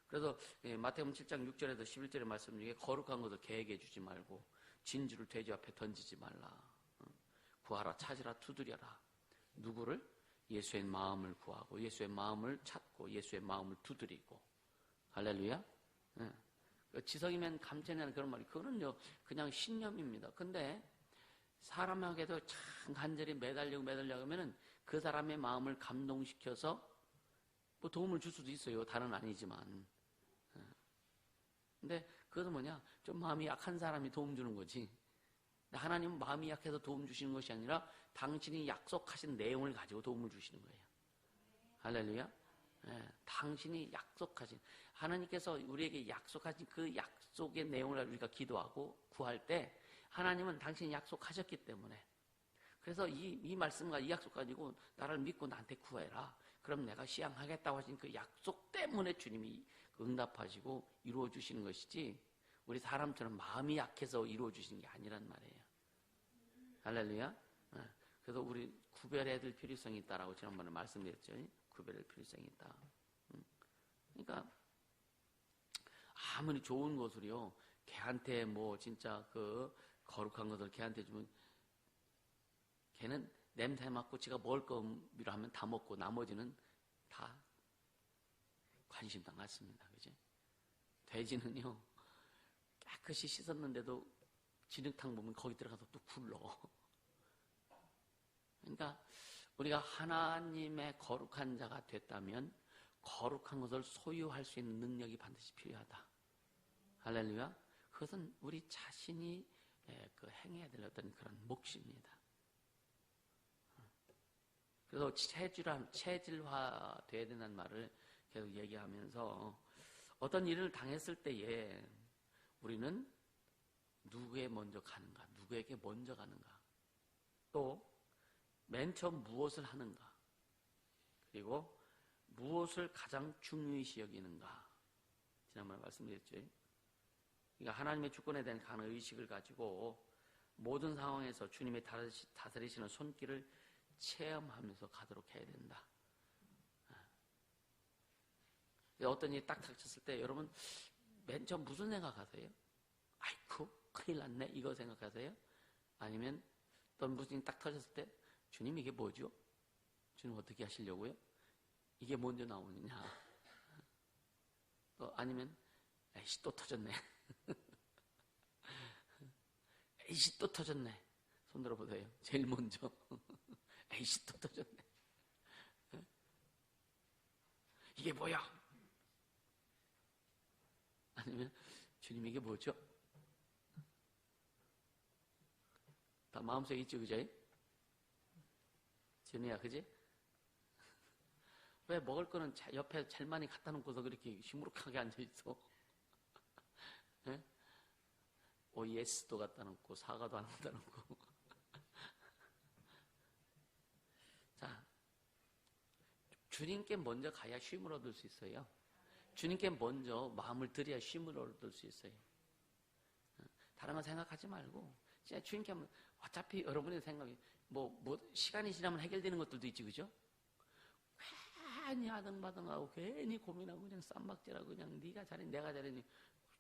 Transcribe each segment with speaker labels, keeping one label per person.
Speaker 1: 그래서 마태복음 7장 6절에서 11절의 말씀 중에 거룩한 것을 계획해 주지 말고 진주를 돼지 앞에 던지지 말라. 구하라, 찾으라, 두드려라. 누구를? 예수의 마음을 구하고 예수의 마음을 찾고 예수의 마음을 두드리고. 할렐루야. 지성이면 감천이라는 그런 말이, 그거는요 그냥 신념입니다. 근데 사람에게도 참 간절히 매달리고 하면은 그 사람의 마음을 감동시켜서 뭐 도움을 줄 수도 있어요. 다는 아니지만. 근데 그것은 뭐냐, 좀 마음이 약한 사람이 도움 주는 거지. 하나님은 마음이 약해서 도움 주시는 것이 아니라 당신이 약속하신 내용을 가지고 도움을 주시는 거예요. 할렐루야. 당신이 약속하신, 하나님께서 우리에게 약속하신 그 약속의 내용을 우리가 기도하고 구할 때 하나님은 당신이 약속하셨기 때문에, 그래서 이 말씀과 이 약속 가지고 나를 믿고 나한테 구해라. 그럼 내가 시행하겠다고 하신 그 약속 때문에 주님이 응답하시고 이루어 주시는 것이지, 우리 사람처럼 마음이 약해서 이루어 주시는 게 아니란 말이에요. 할렐루야. 그래서 우리 구별해야 될 필요성이 있다라고 지난번에 말씀드렸죠. 구별할 필요성이 있다. 그러니까 아무리 좋은 것을요, 걔한테 뭐 진짜 그 거룩한 것을 걔한테 주면 걔는 냄새 맡고 지가 먹을 거미로 하면 다 먹고 나머지는 다 관심도 안 갖습니다. 그지? 돼지는요 깨끗이 씻었는데도 진흙탕 보면 거기 들어가서 또 굴러. 그러니까 우리가 하나님의 거룩한 자가 됐다면 거룩한 것을 소유할 수 있는 능력이 반드시 필요하다. 할렐루야. 그것은 우리 자신이 그 행해야 될 어떤 그런 몫입니다. 그래서 체질화 돼야 된다는 말을 계속 얘기하면서, 어떤 일을 당했을 때에 우리는 누구에 먼저 가는가, 누구에게 먼저 가는가, 또 맨 처음 무엇을 하는가, 그리고 무엇을 가장 중요시 여기는가. 지난번에 말씀드렸죠. 그러니까 하나님의 주권에 대한 강한 의식을 가지고 모든 상황에서 주님의 다스리시는 손길을 체험하면서 가도록 해야 된다. 어떤 일이 딱 닥쳤을 때 여러분 맨 처음 무슨 생각하세요? 아이쿠 큰일 났네 이거 생각하세요? 아니면 또 무슨 일이 딱 터졌을 때 주님 이게 뭐죠? 주님 어떻게 하시려고요? 이게 먼저 나오느냐? 또 아니면 에이씨 또 터졌네. 에이씨 또 터졌네. 손 들어보세요. 제일 먼저 에이씨 또 터졌네. 이게 뭐야? 아니면 주님 이게 뭐죠? 다 마음속에 있죠, 그죠? 준이야, 그지? 왜 먹을 거는 옆에 제일 많이 갖다 놓고서 그렇게 시무룩하게 앉아있어? OES도 갖다 놓고 사과도 안 갖다 놓고. 자, 주님께 먼저 가야 쉼을 얻을 수 있어요. 주님께 먼저 마음을 드려야 쉼을 얻을 수 있어요. 다른 거 생각하지 말고 진짜 주님께 하면, 어차피 여러분의 생각이 뭐 시간이 지나면 해결되는 것들도 있지, 그죠? 괜히 아등바등하고 괜히 고민하고 그냥 쌈박질하고 그냥 네가 잘했니 내가 잘했니,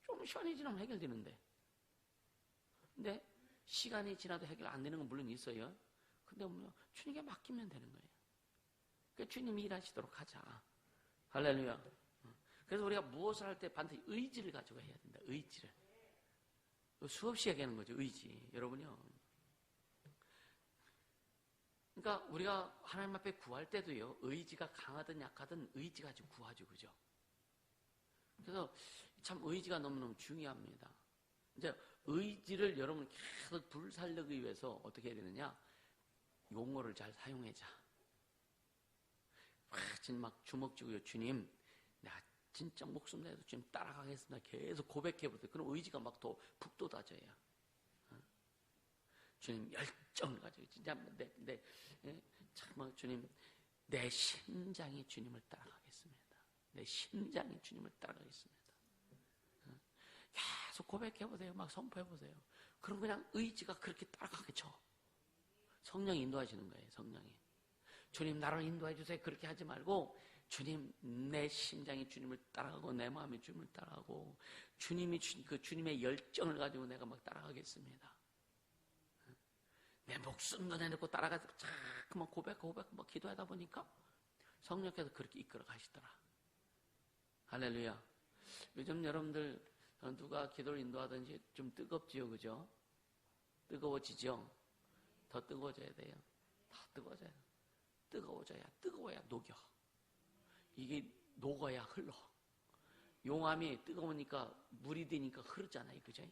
Speaker 1: 좀 시간이 지나면 해결되는데. 근데 시간이 지나도 해결 안 되는 건 물론 있어요. 근데 뭐 주님께 맡기면 되는 거예요. 그러니까 주님이 일하시도록 하자. 할렐루야. 그래서 우리가 무엇을 할 때 반드시 의지를 가지고 해야 된다. 의지를. 수없이 얘기하는 거죠. 의지. 여러분요. 그러니까 우리가 하나님 앞에 구할 때도요, 의지가 강하든 약하든 의지 가지고 구하죠. 그죠? 그래서 참 의지가 너무너무 중요합니다. 이제 의지를 여러분 계속 불살르기 위해서 어떻게 해야 되느냐? 용어를 잘 사용하자. 진짜 막 주먹 쥐고요. 주님, 내가 진짜 목숨 내서 주님 따라가겠습니다. 계속 고백해보세요. 그럼 의지가 막 더 북돋아져요. 주님 열정을 가지고 진짜 정말 주님, 내 심장이 주님을 따라가겠습니다. 내 심장이 주님을 따라가겠습니다. 계속 고백해보세요. 막 선포해보세요. 그럼 그냥 의지가 그렇게 따라가겠죠. 성령이 인도하시는 거예요. 성령이. 주님 나를 인도해 주세요. 그렇게 하지 말고 주님, 내 심장이 주님을 따라가고 내 마음이 주님을 따라가고 주님의 열정을 가지고 내가 막 따라가겠습니다. 내 목숨도 내놓고 따라가서 자꾸만 고백하고 막 기도하다 보니까 성령께서 그렇게 이끌어 가시더라. 할렐루야. 요즘 여러분들 누가 기도를 인도하든지 좀 뜨겁지요, 그죠? 뜨거워지죠? 더 뜨거워져야 돼요. 더 뜨거워져야 돼요. 뜨거워야 녹여. 이게 녹아야 흘러. 용암이 뜨거우니까 물이 되니까 흐르잖아요, 그죠?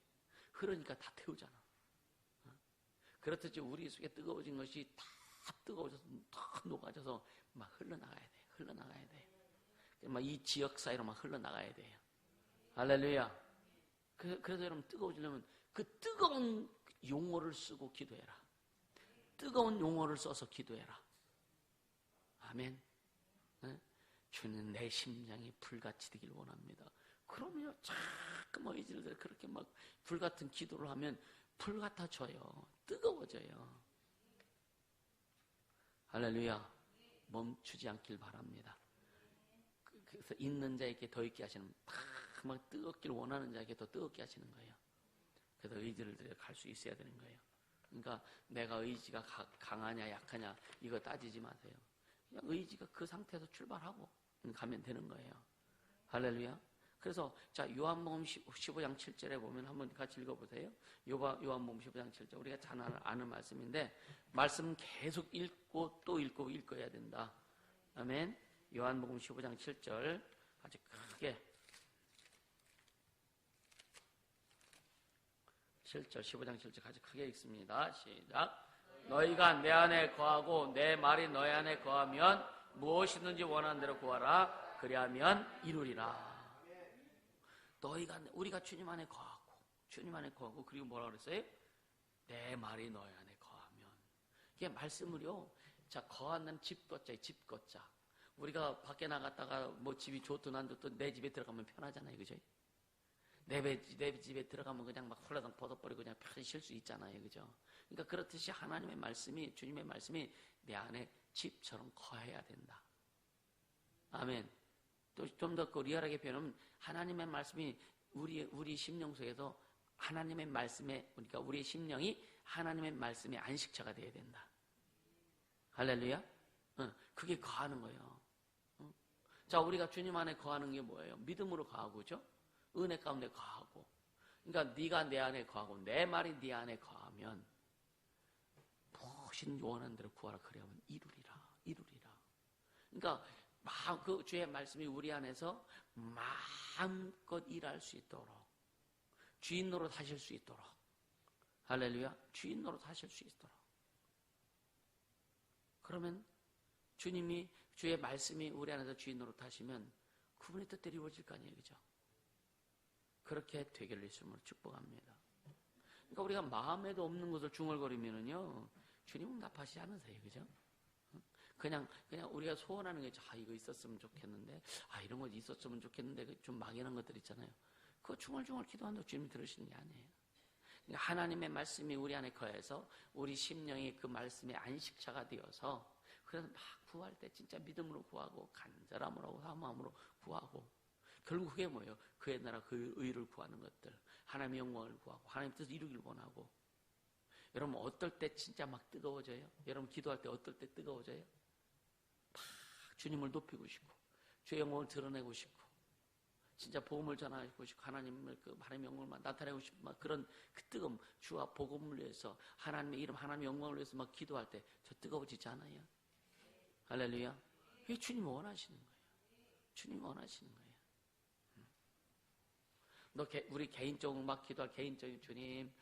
Speaker 1: 흐르니까 다 태우잖아. 그렇듯이 우리 속에 뜨거워진 것이 다 뜨거워져서 다 녹아져서 막 흘러나가야 돼. 막 이 지역 사이로 막 흘러나가야 돼요. 할렐루야. 그래서 여러분 뜨거워지려면 그 뜨거운 용어를 쓰고 기도해라. 뜨거운 용어를 써서 기도해라. 아멘. 네? 주는 내 심장이 불같이 되길 원합니다. 그럼요. 자꾸 뭐 이들들 그렇게 막 불같은 기도를 하면 불 같아져요. 뜨거워져요. 할렐루야. 멈추지 않길 바랍니다. 그래서 있는 자에게 더 있게 하시는, 막 뜨겁길 원하는 자에게 더 뜨겁게 하시는 거예요. 그래서 의지를 들여 갈 수 있어야 되는 거예요. 그러니까 내가 의지가 강하냐 약하냐 이거 따지지 마세요. 그냥 의지가 그 상태에서 출발하고 가면 되는 거예요. 할렐루야. 그래서 자 요한복음 15장 7절에 보면 한번 같이 읽어보세요. 요한복음 15장 7절 우리가 잘 아는 말씀인데 말씀 계속 읽고 또 읽고 읽어야 된다. 아멘. 요한복음 15장 7절 아주 크게 7절 15장 7절 같이 크게 읽습니다. 시작. 너희가 내 안에 거하고 내 말이 너희 안에 거하면 무엇이든지 원하는 대로 구하라. 그리하면 이루리라. 우리가 주님 안에 거하고 그리고 뭐라 그랬어요? 내 말이 너희 안에 거하면. 이게 말씀을요. 자, 거하는 집 걷자예요. 집 걷자. 우리가 밖에 나갔다가 뭐 집이 좋든 안 좋든 내 집에 들어가면 편하잖아요. 그죠? 내 집에 들어가면 그냥 막 홀라당 벗어버리고 그냥 편히 쉴 수 있잖아요. 그죠? 그러니까 그렇듯이 하나님의 말씀이, 주님의 말씀이 내 안에 집처럼 거해야 된다. 아멘. 또 좀 더 리얼하게 표현하면 하나님의 말씀이 우리 심령 속에서 하나님의 말씀에, 그러니까 우리의 심령이 하나님의 말씀의 안식처가 되어야 된다. 할렐루야? 그게 거하는 거예요. 자, 우리가 주님 안에 거하는 게 뭐예요? 믿음으로 거하고, 그죠? 은혜 가운데 거하고. 그러니까 네가 내 안에 거하고 내 말이 네 안에 거하면 무엇이든 원하는 대로 구하라. 그래야만 이루리라. 그러니까 그 주의 말씀이 우리 안에서 마음껏 일할 수 있도록 주인 노릇 하실 수 있도록 할렐루야. 주인 노릇 하실 수 있도록 그러면 주의 말씀이 우리 안에서 주인 노릇 하시면 그분의 뜻대로 이루어질 거 아니에요. 그죠? 그렇게 되길 예수님으로 축복합니다. 그러니까 우리가 마음에도 없는 것을 중얼거리면은요, 주님은 답하시지 않으세요. 그죠? 그냥 우리가 소원하는 게, 이거 있었으면 좋겠는데, 이런 거 있었으면 좋겠는데, 좀 막연한 것들 있잖아요. 그거 중얼중얼 기도한다고 주님이 들으시는 게 아니에요. 그러니까 하나님의 말씀이 우리 안에 거해서, 우리 심령이 그 말씀의 안식처가 되어서, 그래서 막 구할 때 진짜 믿음으로 구하고, 간절함으로, 사모함으로 구하고, 결국 그게 뭐예요? 그의 나라, 그의 의를 구하는 것들, 하나님의 영광을 구하고, 하나님의 뜻을 이루길 원하고. 여러분 어떨 때 진짜 막 뜨거워져요? 여러분 기도할 때 어떨 때 뜨거워져요? 막 주님을 높이고 싶고, 주의 영광을 드러내고 싶고, 진짜 복음을 전하고 싶고, 하나님의 영광을 나타내고 싶고, 막 그런 그 뜨거움, 주와 복음을 위해서, 하나님의 이름, 하나님의 영광을 위해서 막 기도할 때 저 뜨거워지지 않아요? 할렐루야. 이게 주님이 원하시는 거예요. 주님이 원하시는 거예요. 우리 개인적으로 막 기도할 개인적인 주님,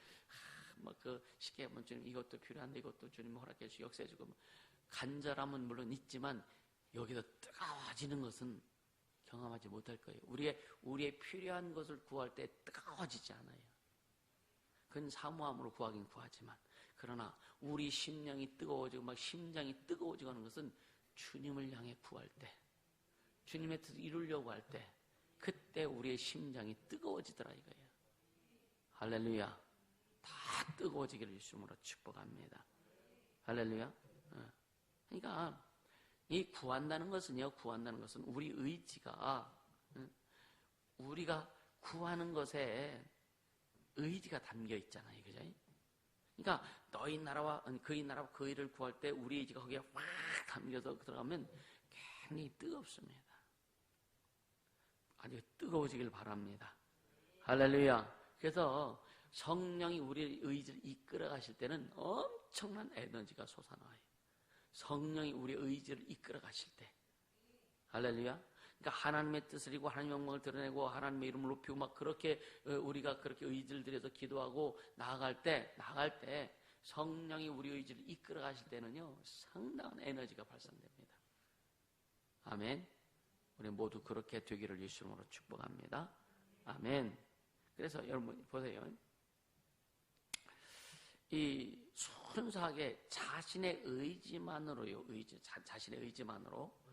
Speaker 1: 쉽게 하면 주님 이것도 필요한데 이것도 주님 허락해 주시고 역사해 주고, 간절함은 물론 있지만 여기서 뜨거워지는 것은 경험하지 못할 거예요. 우리의 필요한 것을 구할 때 뜨거워지지 않아요. 그건 사모함으로 구하긴 구하지만, 그러나 우리 심령이 뜨거워지고 막 심장이 뜨거워지고 하는 것은 주님을 향해 구할 때, 주님의 뜻을 이루려고 할 때, 그때 우리의 심장이 뜨거워지더라 이거예요. 할렐루야. 다 뜨거워지기를 예수님으로 축복합니다. 할렐루야. 그러니까 이 구한다는 것은 우리 의지가, 우리가 구하는 것에 의지가 담겨 있잖아요. 그죠? 그러니까 너희 나라와 그의 나라와 그 일을 구할 때 우리 의지가 거기에 확 담겨서 들어가면 굉장히 뜨겁습니다. 아주 뜨거워지길 바랍니다. 할렐루야. 그래서 성령이 우리 의지를 이끌어 가실 때는 엄청난 에너지가 솟아나와요. 성령이 우리 의지를 이끌어 가실 때. 할렐루야. 그러니까 하나님의 뜻을 이루고 하나님의 영광을 드러내고 하나님의 이름을 높이고 막 그렇게 우리가 그렇게 의지를 들여서 기도하고 나아갈 때 성령이 우리 의지를 이끌어 가실 때는요, 상당한 에너지가 발산됩니다. 아멘. 우리 모두 그렇게 되기를 예수 이름으로 축복합니다. 아멘. 그래서 여러분 보세요. 이 순수하게 자신의 의지만으로요, 자신의 의지만으로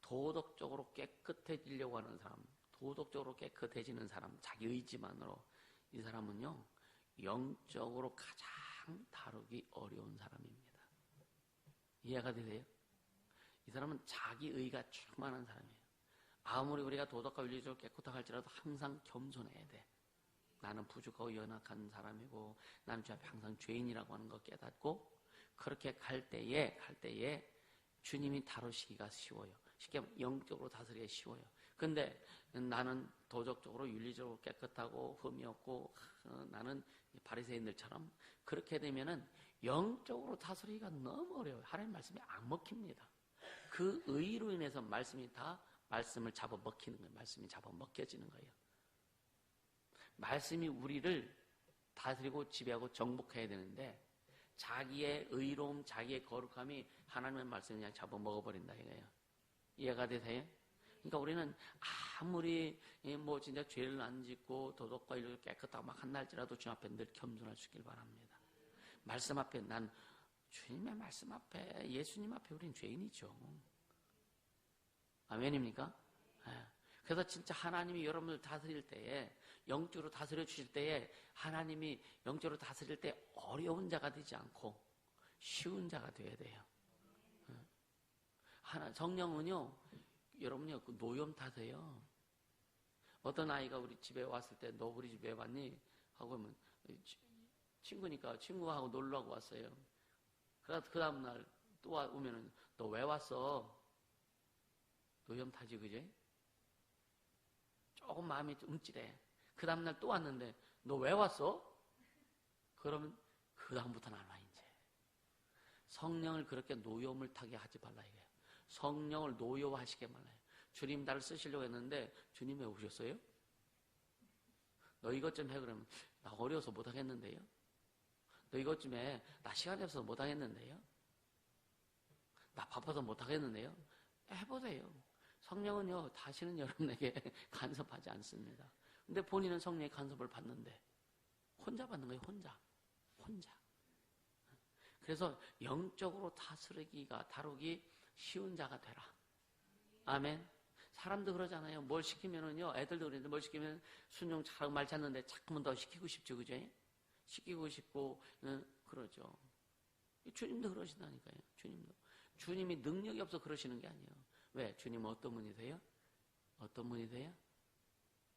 Speaker 1: 도덕적으로 깨끗해지려고 하는 사람, 도덕적으로 깨끗해지는 사람, 자기 의지만으로, 이 사람은요, 영적으로 가장 다루기 어려운 사람입니다. 이해가 되세요? 이 사람은 자기 의가 충만한 사람이에요. 아무리 우리가 도덕과 윤리적으로 깨끗하고 할지라도 항상 겸손해야 돼. 나는 부족하고 연약한 사람이고 나는 주 앞에 항상 죄인이라고 하는 거 깨닫고 그렇게 갈 때에 주님이 다루시기가 쉬워요. 쉽게 말하면 영적으로 다스리기가 쉬워요. 근데 나는 도덕적으로 윤리적으로 깨끗하고 흠이 없고 나는 바리새인들처럼 그렇게 되면은 영적으로 다스리기가 너무 어려워요. 하나님 말씀이 안 먹힙니다. 그 의로 인해서 말씀을 잡아먹히는 거예요. 말씀이 잡아먹혀지는 거예요. 말씀이 우리를 다스리고 지배하고 정복해야 되는데 자기의 의로움, 자기의 거룩함이 하나님의 말씀을 그냥 잡아먹어버린다 이거예요. 이해가 되세요? 그러니까 우리는 아무리 뭐 진짜 죄를 안 짓고 도덕과 윤리를 깨끗하고 막 한다 할지라도 주님 앞에 늘 겸손할 수 있길 바랍니다. 말씀 앞에 난 주님의 말씀 앞에 예수님 앞에 우린 죄인이죠. 아멘입니까? 그래서 진짜 하나님이 여러분을 다스릴 때에 영적으로 다스려 주실 때에 하나님이 영적으로 다스릴 때 어려운 자가 되지 않고 쉬운 자가 되어야 돼요. 성령은요, 여러분요, 그 노염 타세요. 어떤 아이가 우리 집에 왔을 때 너 우리 집에 왔니? 하고 하면 친구니까 친구하고 놀러하고 왔어요. 그래서 그 다음날 또 오면은 너 왜 왔어? 노염 타지, 그제? 조금 마음이 좀 움찔해. 그 다음날 또 왔는데 너 왜 왔어? 그러면 그 다음부터는 안 와 이제. 성령을 그렇게 노염을 타게 하지 말라 이거예요. 성령을 노여워하시게 말라요. 주님 나를 쓰시려고 했는데 주님 왜 오셨어요? 너 이것 좀 해 그러면 나 어려워서 못하겠는데요? 너 이것 좀 해. 나 시간이 없어서 못하겠는데요? 나 바빠서 못하겠는데요? 해보세요. 성령은요, 다시는 여러분에게 간섭하지 않습니다. 근데 본인은 성령의 간섭을 받는데, 혼자 받는 거예요, 혼자. 그래서 영적으로 다루기 쉬운 자가 되라. 아멘. 사람도 그러잖아요. 뭘 시키면은요, 애들도 그러는데 뭘 시키면 순종 잘하고 말 찾는데 자꾸만 더 시키고 싶죠, 그죠? 시키고 싶고, 그러죠. 주님도 그러신다니까요, 주님도. 주님이 능력이 없어 그러시는 게 아니에요. 왜? 주님은 어떤 분이세요? 어떤 분이세요?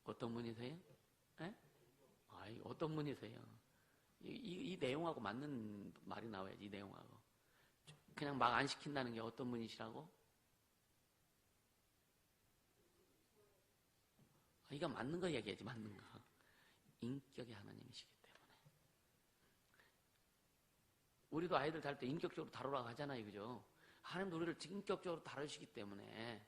Speaker 1: 어떤 분이세요? 예? 아이, 어떤 분이세요? 이 내용하고 맞는 말이 나와야지, 이 내용하고. 그냥 막 안 시킨다는 게 어떤 분이시라고? 이거 맞는 거 얘기하지, 맞는 거. 인격의 하나님이시기 때문에. 우리도 아이들 다룰 때 인격적으로 다루라고 하잖아요, 그죠? 하나님도 우리를 인격적으로 다루시기 때문에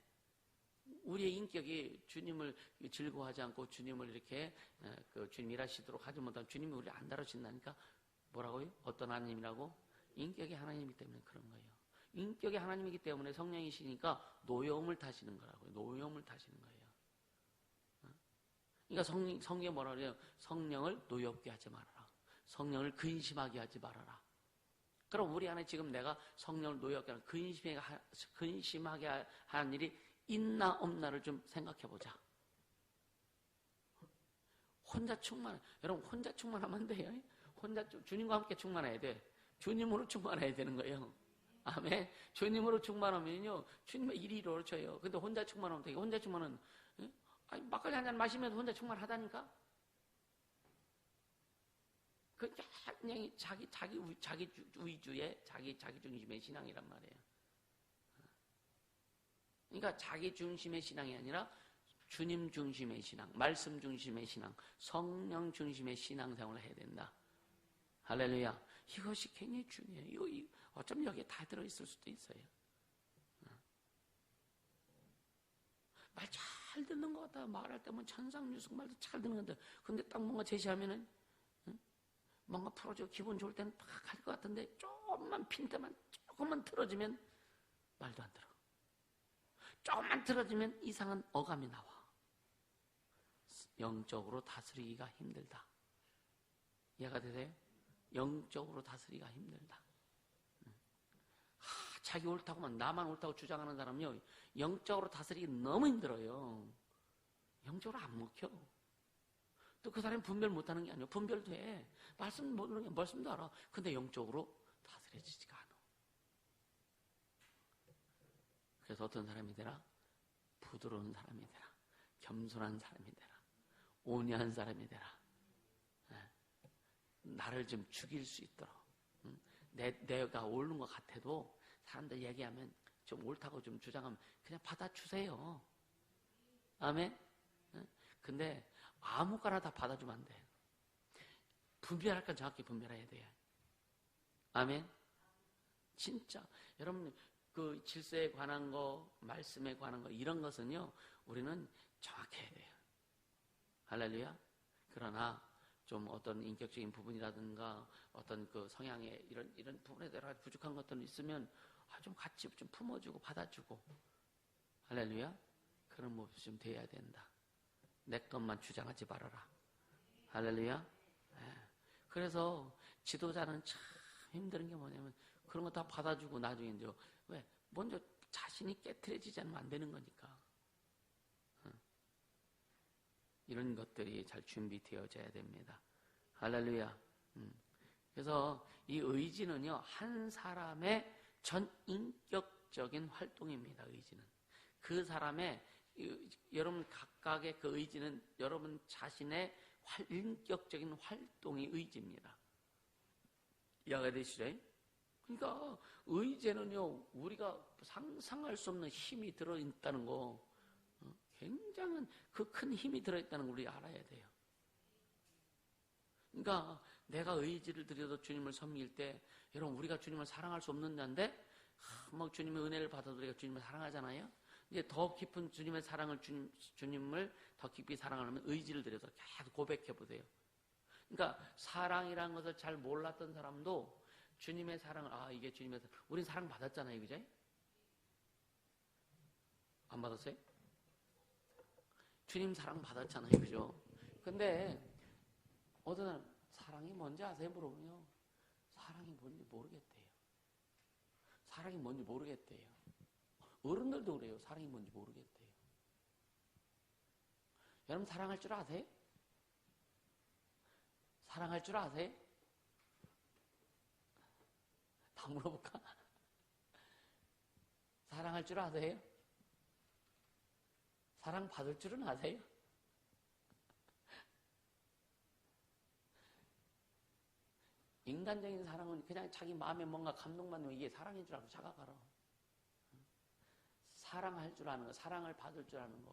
Speaker 1: 우리의 인격이 주님을 즐거워하지 않고 주님을 이렇게 주님 일하시도록 하지 못하면 주님이 우리를 안 다루신다니까 뭐라고요? 어떤 하나님이라고? 인격의 하나님이기 때문에 그런 거예요. 인격의 하나님이기 때문에 성령이시니까 노여움을 타시는 거라고요. 노여움을 타시는 거예요. 그러니까 성경에 뭐라 그래요? 성령을 노엽게 하지 말아라. 성령을 근심하게 하지 말아라. 그럼 우리 안에 지금 내가 성령을 노엽게 하는 근심하게 하는 일이 있나 없나를 좀 생각해 보자. 여러분 혼자 충만하면 안 돼요. 주님과 함께 충만해야 돼. 주님으로 충만해야 되는 거예요. 아멘. 주님으로 충만하면요, 주님의 일이 이루어져요. 근데 혼자 충만하면 되게 혼자 충만은, 아니, 막걸리 한 잔 마시면서 혼자 충만하다니까? 그냥 자기 위주의, 자기 중심의 신앙이란 말이에요. 그러니까 자기 중심의 신앙이 아니라 주님 중심의 신앙, 말씀 중심의 신앙, 성령 중심의 신앙생활을 해야 된다. 할렐루야. 이것이 굉장히 중요해요. 어쩜 여기에 다 들어있을 수도 있어요. 말 잘 듣는 것 같아. 말할 때면 천상유숙 말도 잘 듣는 건데, 근데 딱 뭔가 제시하면은, 뭔가 풀어지고 기분 좋을 때는 팍 할 것 같은데, 조금만 핀때만 조금만 틀어지면 말도 안 들어. 조금만 틀어지면 이상한 어감이 나와. 영적으로 다스리기가 힘들다. 이해가 되세요? 영적으로 다스리기가 힘들다. 자기 옳다고만, 나만 옳다고 주장하는 사람은요, 영적으로 다스리기 너무 힘들어요. 영적으로 안 먹혀. 또 그 사람이 분별 못하는 게 아니에요. 분별도 해. 말씀 모르는 게 말씀도 알아. 근데 영적으로 다스려지지가 않아. 그래서 어떤 사람이 되라? 부드러운 사람이 되라. 겸손한 사람이 되라. 온유한 사람이 되라. 나를 좀 죽일 수 있도록. 내가 옳은 것 같아도 사람들 얘기하면 좀 옳다고 좀 주장하면 그냥 받아주세요. 아멘? 근데 아무거나 다 받아주면 안 돼. 분별할 건 정확히 분별해야 돼요. 아멘? 진짜. 여러분, 그 질서에 관한 거, 말씀에 관한 거, 이런 것은요, 우리는 정확해야 돼요. 할렐루야? 그러나, 좀 어떤 인격적인 부분이라든가, 어떤 그 성향의 이런 부분에 대해 부족한 것들은 있으면, 좀 같이 좀 품어주고, 받아주고. 할렐루야? 그런 모습이 좀 돼야 된다. 내 것만 주장하지 말아라. 할렐루야? 네. 그래서 지도자는 참 힘든 게 뭐냐면 그런 거 다 받아주고 나중에 이제 왜? 먼저 자신이 깨트려지지 않으면 안 되는 거니까. 이런 것들이 잘 준비되어져야 됩니다. 할렐루야. 그래서 이 의지는요, 한 사람의 전 인격적인 활동입니다. 의지는. 그 사람의 여러분 각각의 그 의지는 여러분 자신의 인격적인 활동이 의지입니다. 이해가 되시죠? 그러니까 의지는요, 우리가 상상할 수 없는 힘이 들어있다는 거, 굉장한 그 큰 힘이 들어있다는 걸 우리 알아야 돼요. 그러니까 내가 의지를 들여서 주님을 섬길 때, 여러분 우리가 주님을 사랑할 수 없는 자인데 뭐 주님의 은혜를 받아도 우리가 주님을 사랑하잖아요. 이제 더 깊은 주님의 사랑을 주님을 더 깊이 사랑하려면 의지를 들여서 계속 고백해 보세요. 그러니까 사랑이라는 것을 잘 몰랐던 사람도 주님의 사랑을 이게 주님의 사랑. 우린 사랑 받았잖아요, 그죠? 안 받았어요? 주님 사랑 받았잖아요, 그죠? 근데 어떤 사람 사랑이 뭔지 아세요? 물어보면 사랑이 뭔지 모르겠대요. 사랑이 뭔지 모르겠대요. 어른들도 그래요. 사랑이 뭔지 모르겠대요. 여러분 사랑할 줄 아세요? 사랑할 줄 아세요? 다 물어볼까? 사랑할 줄 아세요? 사랑 받을 줄은 아세요? 인간적인 사랑은 그냥 자기 마음에 뭔가 감동받는 이게 사랑인 줄 알고 자각하라. 사랑할 줄 아는 거, 사랑을 받을 줄 아는 거.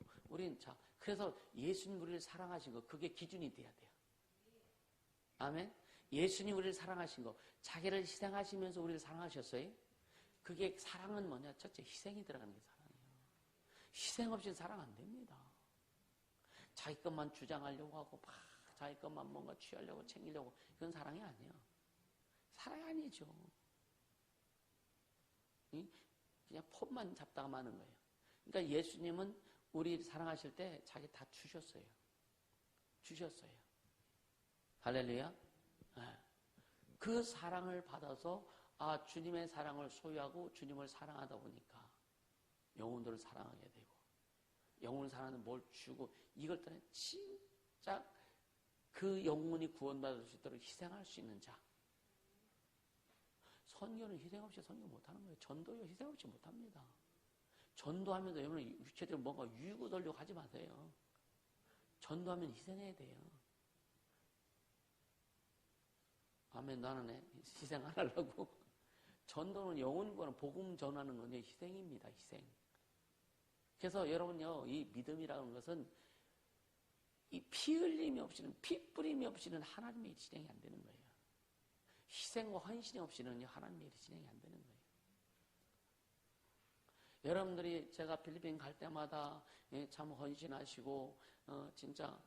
Speaker 1: 그래서 예수님 우리를 사랑하신 거, 그게 기준이 돼야 돼요. 아멘? 예수님 우리를 사랑하신 거, 자기를 희생하시면서 우리를 사랑하셨어요? 그게 사랑은 뭐냐? 첫째, 희생이 들어가는 게 사랑이에요. 희생 없이는 사랑 안 됩니다. 자기 것만 주장하려고 하고, 자기 것만 뭔가 취하려고, 챙기려고, 그건 사랑이 아니에요. 사랑이 아니죠. 그냥 폼만 잡다가 마는 거예요. 그러니까 예수님은 우리 사랑하실 때 자기 다 주셨어요. 주셨어요. 할렐루야. 네. 그 사랑을 받아서 주님의 사랑을 소유하고 주님을 사랑하다 보니까 영혼들을 사랑하게 되고 영혼을 사랑하는 뭘 주고 이걸 떠나 진짜 그 영혼이 구원받을 수 있도록 희생할 수 있는 자. 선교는 희생 없이 선교 못하는 거예요. 전도요, 희생 없이 못합니다. 전도하면서 여러분 육체적으로 뭔가 유익을 돌려고 하지 마세요. 전도하면 희생해야 돼요. 아멘. 나는 희생 안 하려고. 전도는 영혼 구하는 복음 전하는 건 희생입니다. 희생. 그래서 여러분요, 이 믿음이라는 것은 이 피 흘림이 없이는, 피 뿌림이 없이는 하나님의 일이 진행이 안 되는 거예요. 희생과 헌신이 없이는 하나님의 일이 진행이 안 되는 거예요. 여러분들이 제가 필리핀 갈 때마다 참 헌신하시고 진짜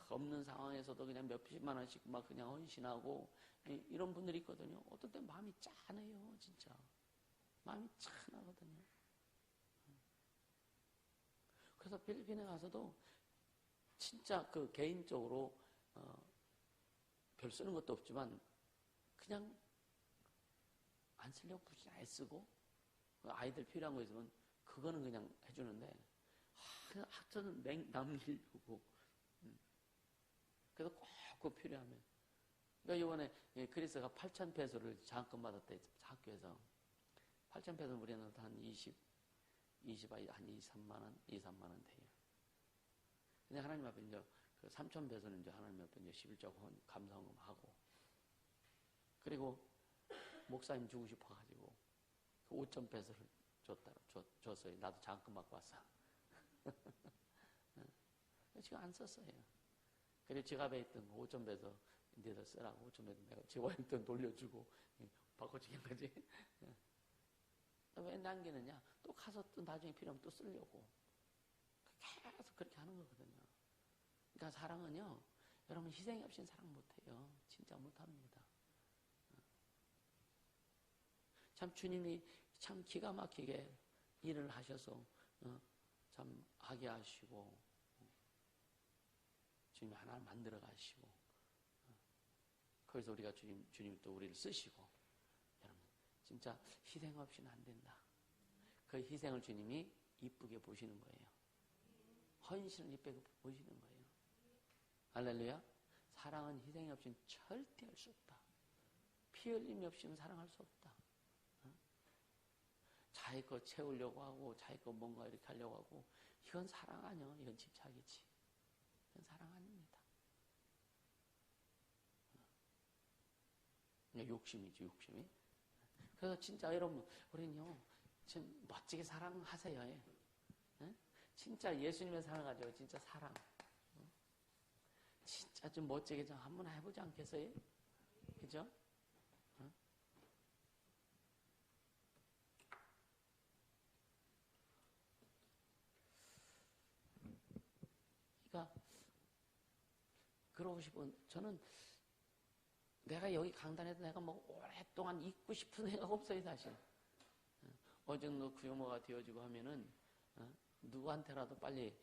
Speaker 1: 없는 상황에서도 그냥 몇십만 원씩 막 그냥 헌신하고 이런 분들이 있거든요. 어떤 때 마음이 짠해요. 진짜 마음이 짠하거든요. 그래서 필리핀에 가서도 진짜 그 개인적으로 별 쓰는 것도 없지만 그냥 안 쓰려고 굳이 안 쓰고 아이들 필요한 거 있으면 그거는 그냥 해주는데 하여튼 남기려고 그래서 꼭 그거 필요하면 그러니까 이번에 크리스가 8,000페소를 장학금 받았대 학교에서 8,000페소는 우리는 한 3만 원 돼요. 근데 하나님 앞에 이제 그 3,000페소는 이제 하나님 앞에 이제 11조 감사헌금 하고 그리고 목사님 주고 싶어가지고 그 5,000페소를 줬어요. 나도 장학금 받고 왔어. 지금 안 썼어요. 그리고 지갑에 있던 5,000페소 니들 쓰라고 5,000페소 내가 지갑에 있던 돌려주고 바꿔주긴 거지. 왜 남기느냐? 또 가서 또 나중에 필요하면 또 쓰려고. 계속 그렇게 하는 거거든요. 그러니까 사랑은요, 여러분 희생이 없이는 사랑 못해요. 진짜 못합니다. 참 주님이 참 기가 막히게 일을 하셔서 참 하게 하시고 주님이 하나를 만들어 가시고 거기서 우리가 주님이 또 우리를 쓰시고 여러분 진짜 희생 없이는 안 된다. 그 희생을 주님이 이쁘게 보시는 거예요. 헌신을 이쁘게 보시는 거예요. 할렐루야. 사랑은 희생이 없이는 절대 할 수 없다. 피 흘림이 없이는 사랑할 수 없다. 자기 거 채우려고 하고 자기 거 뭔가 이렇게 하려고 하고 이건 사랑 아니요. 이건 집착이지. 이건 사랑 아닙니다. 욕심이지 욕심이. 그래서 진짜 여러분 우리는요 좀 멋지게 사랑하세요. 예? 진짜 예수님의 사랑 가지고 진짜 사랑 진짜 좀 멋지게 좀 한번 해보지 않겠어요? 그죠? 그러니까 그러고 싶은 저는 내가 여기 강단에서 내가 뭐 오랫동안 있고 싶은 생각 없어요 사실. 어느 정도 규모가 되어지고 하면은 누구한테라도 빨리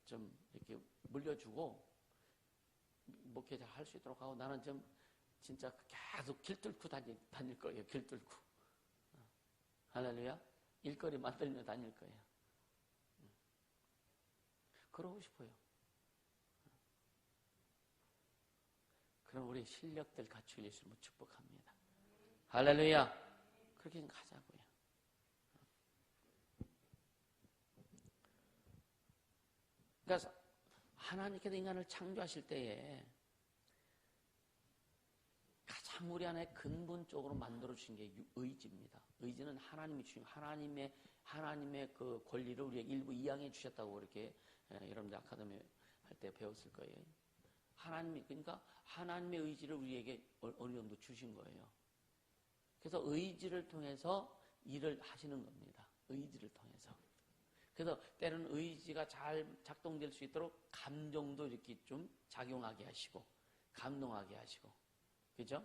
Speaker 1: 좀 이렇게 물려주고 목회 잘 할 수 있도록 하고 나는 좀 진짜 계속 길 뚫고 다닐 거예요. 길 뚫고. 할렐루야. 일거리 만들며 다닐 거예요. 그러고 싶어요. 그럼 우리 실력들 갖추길 예수님을 축복합니다. 할렐루야. 그렇게 가자고요. 그러니까 하나님께서 인간을 창조하실 때에 가장 우리 안에 근본적으로 만들어주신 게 의지입니다. 의지는 하나님이 주신 하나님의 그 권리를 우리에게 일부 이양해 주셨다고 이렇게 여러분들 아카데미 할 때 배웠을 거예요. 그러니까 하나님의 의지를 우리에게 어느 정도 주신 거예요. 그래서 의지를 통해서 일을 하시는 겁니다. 의지를 통해서. 그래서 때로는 의지가 잘 작동될 수 있도록 감정도 이렇게 좀 작용하게 하시고 감동하게 하시고 그죠?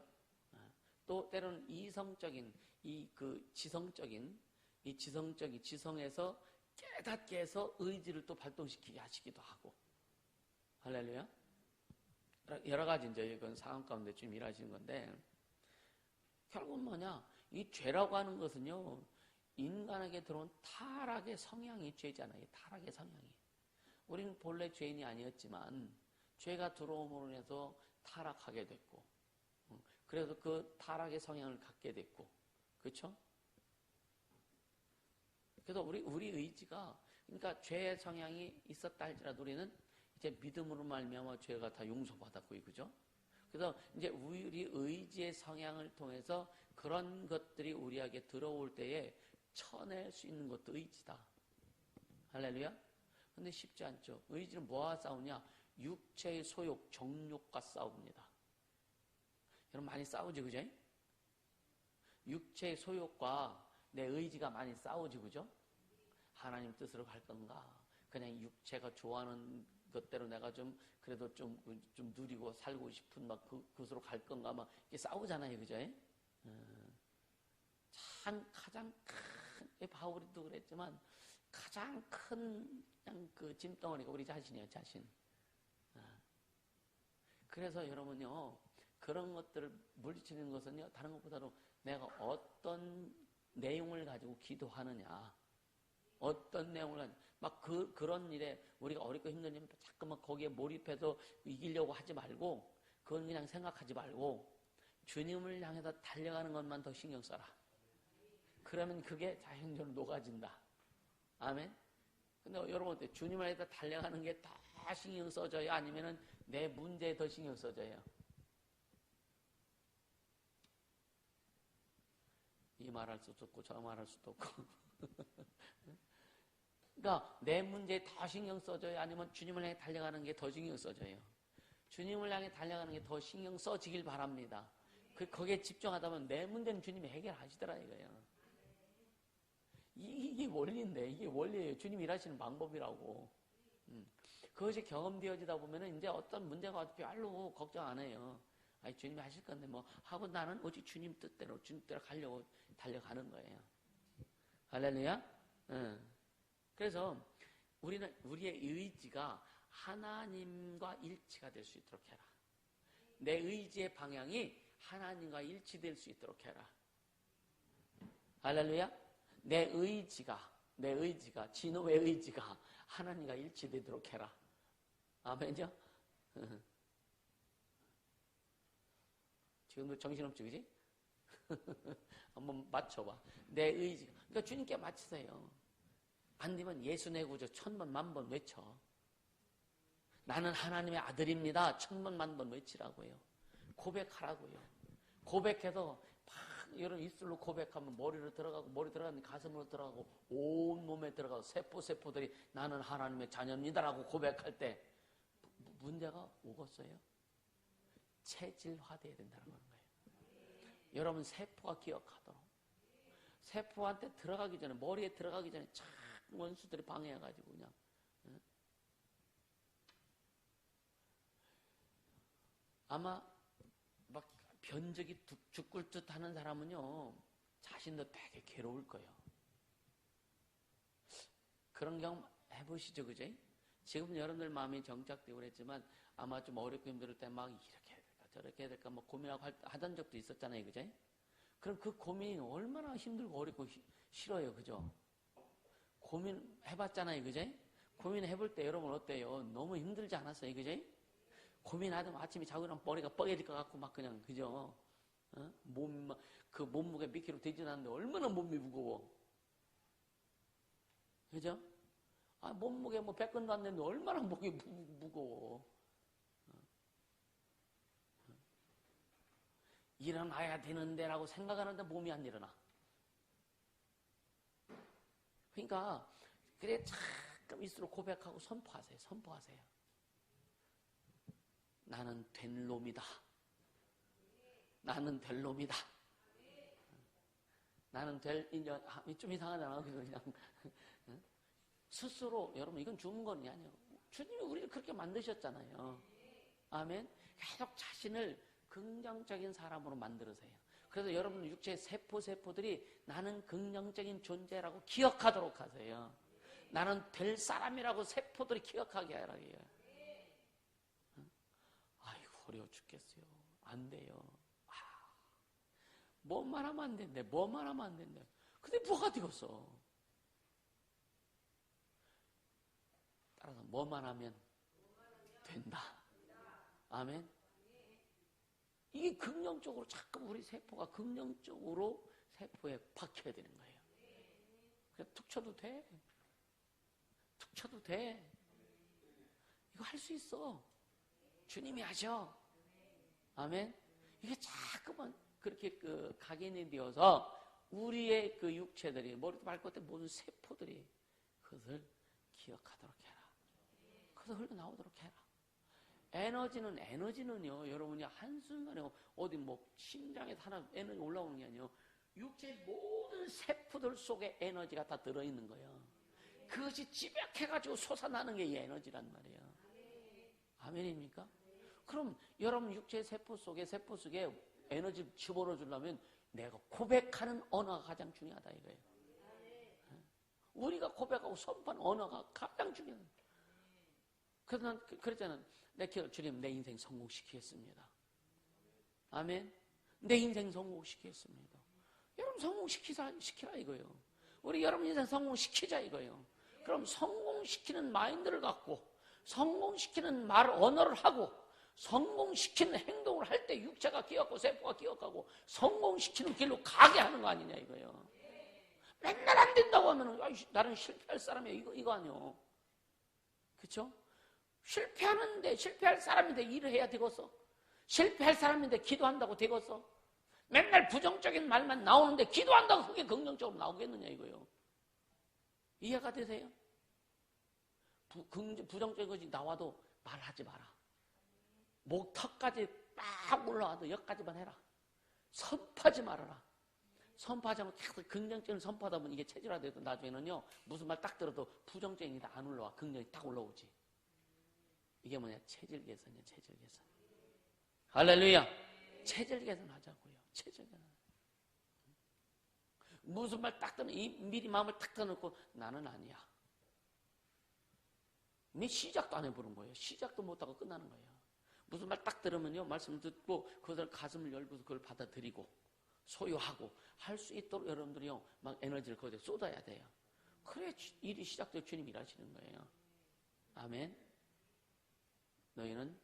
Speaker 1: 또 때로는 이성적인 지성에서 깨닫게 해서 의지를 또 발동시키게 하시기도 하고 할렐루야. 여러 가지 이제 이건 상황 가운데 좀 일하시는 건데 결국은 뭐냐? 이 죄라고 하는 것은요 인간에게 들어온 타락의 성향이 죄잖아요. 타락의 성향이. 우리는 본래 죄인이 아니었지만 죄가 들어옴으로 인해서 타락하게 됐고 그래서 그 타락의 성향을 갖게 됐고, 그렇죠? 그래서 우리 의지가, 그러니까 죄의 성향이 있었다 할지라도 우리는 이제 믿음으로 말미암아 죄가 다 용서받았고, 그죠? 그래서 이제 우리 의지의 성향을 통해서 그런 것들이 우리에게 들어올 때에 쳐낼 수 있는 것도 의지다. 할렐루야? 근데 쉽지 않죠. 의지는 뭐와 싸우냐? 육체의 소욕, 정욕과 싸웁니다. 여러분 많이 싸우지, 그죠? 육체의 소욕과 내 의지가 많이 싸우지, 그죠? 하나님 뜻으로 갈 건가? 그냥 육체가 좋아하는 것대로 내가 그래도 좀 누리고 살고 싶은 그것으로 갈 건가? 막 이렇게 싸우잖아요, 그죠? 참 가장 큰, 바울도 그랬지만 가장 큰 그냥 그 짐덩어리가 우리 자신이에요, 자신. 그래서 여러분요, 그런 것들을 물리치는 것은요, 다른 것보다도 내가 어떤 내용을 가지고 기도하느냐, 어떤 내용을 가지고, 그런 일에 우리가 어렵고 힘든 일, 자꾸만 거기에 몰입해서 이기려고 하지 말고, 그건 그냥 생각하지 말고, 주님을 향해서 달려가는 것만 더 신경 써라. 그러면 그게 자연적으로 녹아진다. 아멘? 근데 여러분 어때요? 주님을 향해서 달려가는 게 다 신경 써져요? 아니면은 내 문제에 더 신경 써져요? 이 말할 수도 없고 저 말할 수도 없고. 그러니까 내 문제에 더 신경 써져요? 아니면 주님을 향해 달려가는 게 더 신경 써져요? 주님을 향해 달려가는 게 더 신경 써지길 바랍니다. 거기에 집중하다 보면 내 문제는 주님이 해결하시더라 이거예요. 이게 원리인데, 이게 원리예요. 주님이 일하시는 방법이라고. 그것이 경험되어지다 보면은 이제 어떤 문제가 와도 별로 걱정 안 해요. 아니, 주님이 하실 건데 뭐 하고 나는 오직 주님 뜻대로 가려고 달려가는 거예요. 할렐루야? 그래서 우리는 우리의 의지가 하나님과 일치가 될 수 있도록 해라. 내 의지의 방향이 하나님과 일치될 수 있도록 해라. 할렐루야? 내 의지가 진호의 의지가 하나님과 일치되도록 해라. 아멘이죠? 지금도 정신없지, 그지? 한번 맞춰봐. 내 의지가. 그러니까 주님께 맞추세요. 안 되면 예수 내 구주 1000번, 10,000번 외쳐. 나는 하나님의 아들입니다. 1000번, 10,000번 외치라고요. 고백하라고요. 고백해서 막 이런 입술로 고백하면 머리로 들어가고, 머리 들어가면 가슴으로 들어가고, 온 몸에 들어가고, 세포들이 나는 하나님의 자녀입니다라고 고백할 때 문제가 오겠어요? 체질화돼야 된다는 거예요. 여러분 세포가 기억하도록. 세포한테 들어가기 전에, 머리에 들어가기 전에 참 원수들이 방해해가지고 그냥. 아마 막 변적이 죽을 듯 하는 사람은요, 자신도 되게 괴로울 거예요. 그런 경험 해보시죠, 그죠? 지금 여러분들 마음이 정착되고 그랬지만 아마 좀 어렵고 힘들 때 막 이렇게 해야 될까 저렇게 해야 될까 뭐 고민하고 하던 적도 있었잖아요, 그죠? 그럼 그 고민이 얼마나 힘들고 어렵고 싫어요, 그죠? 고민해봤잖아요, 그죠? 고민해볼 때 여러분 어때요? 너무 힘들지 않았어요, 그죠? 고민하다가 아침에 자고 일어나면 머리가 뻐개질 것 같고 막 그냥, 그죠? 그 몸무게 몇 킬로 되지 않는데 얼마나 몸이 무거워. 그죠? 몸무게 뭐 100근도 안 되는데 얼마나 목이 무거워. 일어나야 되는데라고 생각하는데 몸이 안 일어나. 그러니까 그래 자꾸 입술로 고백하고 선포하세요. 나는 된 놈이다. 나는 될 놈이다. 나는 좀 이상하잖아. 그냥 스스로 여러분 이건 주문건이 아니에요. 주님이 우리를 그렇게 만드셨잖아요. 아멘. 계속 자신을 긍정적인 사람으로 만들으세요. 그래서 여러분 육체의 세포들이 나는 긍정적인 존재라고 기억하도록 하세요. 나는 될 사람이라고 세포들이 기억하게 하라고요. 아이고 어려워 죽겠어요. 안 돼요. 뭐만 하면 안 된대. 뭐만 하면 안 된대. 근데 뭐가 되겠어? 따라서 뭐만 하면 된다. 아멘. 이게 긍정적으로 자꾸 우리 세포가 긍정적으로 세포에 박혀야 되는 거예요. 그래서 툭 쳐도 돼. 툭 쳐도 돼. 이거 할 수 있어. 주님이 하셔. 아멘. 이게 자꾸만 그렇게 각인이 되어서 우리의 그 육체들이 머리도 발끝에 모든 세포들이 그것을 기억하도록 해라. 그것을 흘러나오도록 해라. 에너지는요, 여러분이 한순간에 어디 뭐 심장에 하나 에너지 올라오는 게 아니에요. 육체의 모든 세포들 속에 에너지가 다 들어있는 거예요. 그것이 집약해가지고 솟아나는 게 이 에너지란 말이에요. 아멘입니까? 그럼 여러분 육체의 세포 속에 에너지를 집어넣어 주려면 내가 고백하는 언어가 가장 중요하다 이거예요. 우리가 고백하고 선포하는 언어가 가장 중요해요. 그래서 난 그랬잖아. 주님 내 인생 성공시키겠습니다. 아멘. 내 인생 성공시키겠습니다. 여러분 성공시키라 이거예요. 우리 여러분 인생 성공시키자 이거예요. 그럼 성공시키는 마인드를 갖고 성공시키는 언어를 하고 성공시키는 행동을 할 때 육체가 기억하고 세포가 기억하고 성공시키는 길로 가게 하는 거 아니냐 이거예요. 맨날 안 된다고 하면 나는 실패할 사람이야 이거 아니요. 그렇죠? 실패할 사람인데 일을 해야 되겠어. 실패할 사람인데 기도한다고 되겠어. 맨날 부정적인 말만 나오는데 기도한다고 그게 긍정적으로 나오겠느냐 이거예요. 이해가 되세요? 부정적인 것이 나와도 말하지 마라. 목턱까지 막 올라와도 여기까지만 해라. 선포하지 말아라. 선포하지 않고 계속 긍정적인 선포하다 보면 이게 체질화돼도 나중에는요 무슨 말 딱 들어도 부정적인 게 다 안 올라와. 긍정이 딱 올라오지. 이게 뭐냐? 체질 개선이야. 체질 개선. 할렐루야. 체질 개선 하자고요. 체질 개선. 무슨 말 딱 들으면 미리 마음을 딱 떠놓고 나는 아니야. 네 시작도 안 해보는 거예요. 시작도 못하고 끝나는 거예요. 무슨 말 딱 들으면요 말씀 듣고 그것을 가슴을 열고서 그걸 받아들이고 소유하고 할 수 있도록 여러분들이요 막 에너지를 거기에 쏟아야 돼요. 그래 일이 시작되어 주님 일하시는 거예요. 아멘. 너희는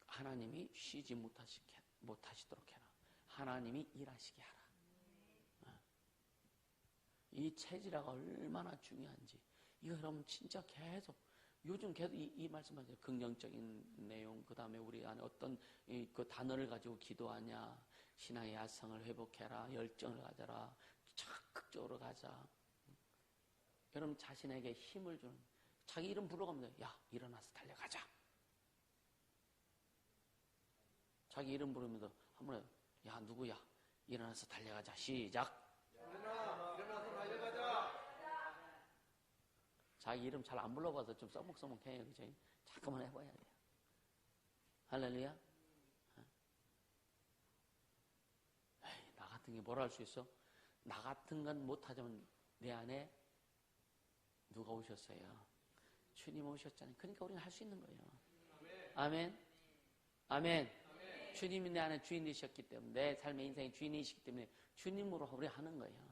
Speaker 1: 하나님이 쉬지 못하시도록 해라. 하나님이 일하시게 하라. 이 체질화가 얼마나 중요한지 이거 여러분 진짜 요즘 계속 이 말씀하세요. 긍정적인 내용, 그 다음에 우리 안에 어떤 그 단어를 가지고 기도하냐, 신앙의 야성을 회복해라, 열정을 가져라, 적극적으로 가자. 여러분 자신에게 힘을 주는, 자기 이름 부르면 야 일어나서 달려가자. 자기 이름 부르면서 한번 해요. 야 누구야? 일어나서 달려가자. 시작. 일어나서 달려가자. 자기 이름 잘 안 불러봐서 좀 써먹써먹해요. 그죠? 잠깐만 해봐야 돼요. 할렐루야. 에이, 나 같은 게 뭐라 할 수 있어? 나 같은 건 못하자면 내 안에 누가 오셨어요? 주님 오셨잖아요. 그러니까 우리는 할 수 있는 거예요. 아멘. 아멘. 아멘. 주님이 내 안에 주인이셨기 때문에 내 삶의 인생의 주인이시기 때문에 주님으로 우리 하는 거예요.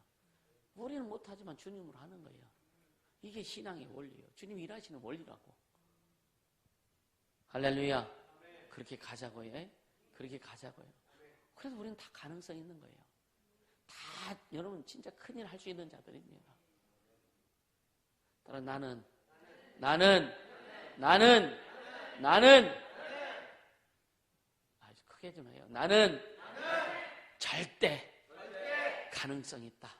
Speaker 1: 우리는 못하지만 주님으로 하는 거예요. 이게 신앙의 원리예요. 주님이 일하시는 원리라고. 할렐루야. 아멘. 그렇게 가자고요. 그렇게 가자고요. 아멘. 그래서 우리는 다 가능성 있는 거예요. 다 여러분 진짜 큰일 할 수 있는 자들입니다. 따라 나는 아주 크게 좀 해요. 나는 절대 가능성이 있다.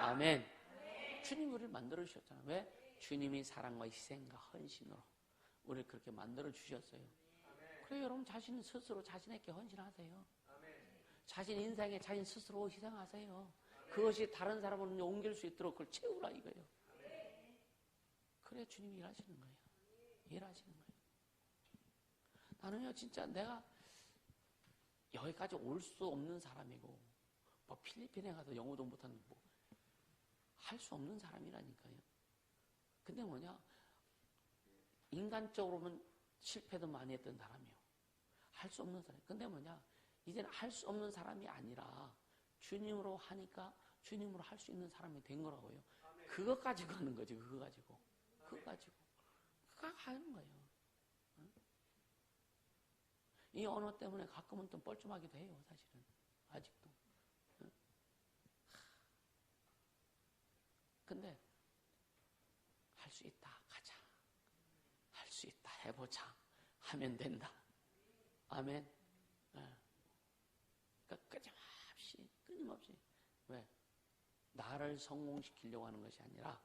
Speaker 1: 아멘. 주님 우리를 만들어 주셨잖아요. 왜? 주님이 사랑과 희생과 헌신으로 우리를 그렇게 만들어 주셨어요. 그래서 여러분 자신 스스로 자신에게 헌신하세요. 자신 인생에 자신 스스로 희생하세요. 그것이 다른 사람을 옮길 수 있도록 그걸 채우라 이거예요. 그래 주님이 일하시는 거예요. 일하시는 거예요. 나는요 진짜 내가 여기까지 올 수 없는 사람이고 뭐 필리핀에 가서 영어도 못하는 뭐 할 수 없는 사람이라니까요. 근데 뭐냐 인간적으로는 실패도 많이 했던 사람이요. 할 수 없는 사람. 근데 뭐냐 이제는 할 수 없는 사람이 아니라 주님으로 하니까 주님으로 할 수 있는 사람이 된 거라고요. 그거 가지고 하는 거지. 그거 가지고 그거 하는 거예요. 이 언어 때문에 가끔은 좀 뻘쭘하기도 해요, 사실은. 아직도. 근데 할 수 있다, 가자. 할 수 있다, 해보자. 하면 된다. 아멘. 그러니까 끊임없이. 왜? 나를 성공시키려고 하는 것이 아니라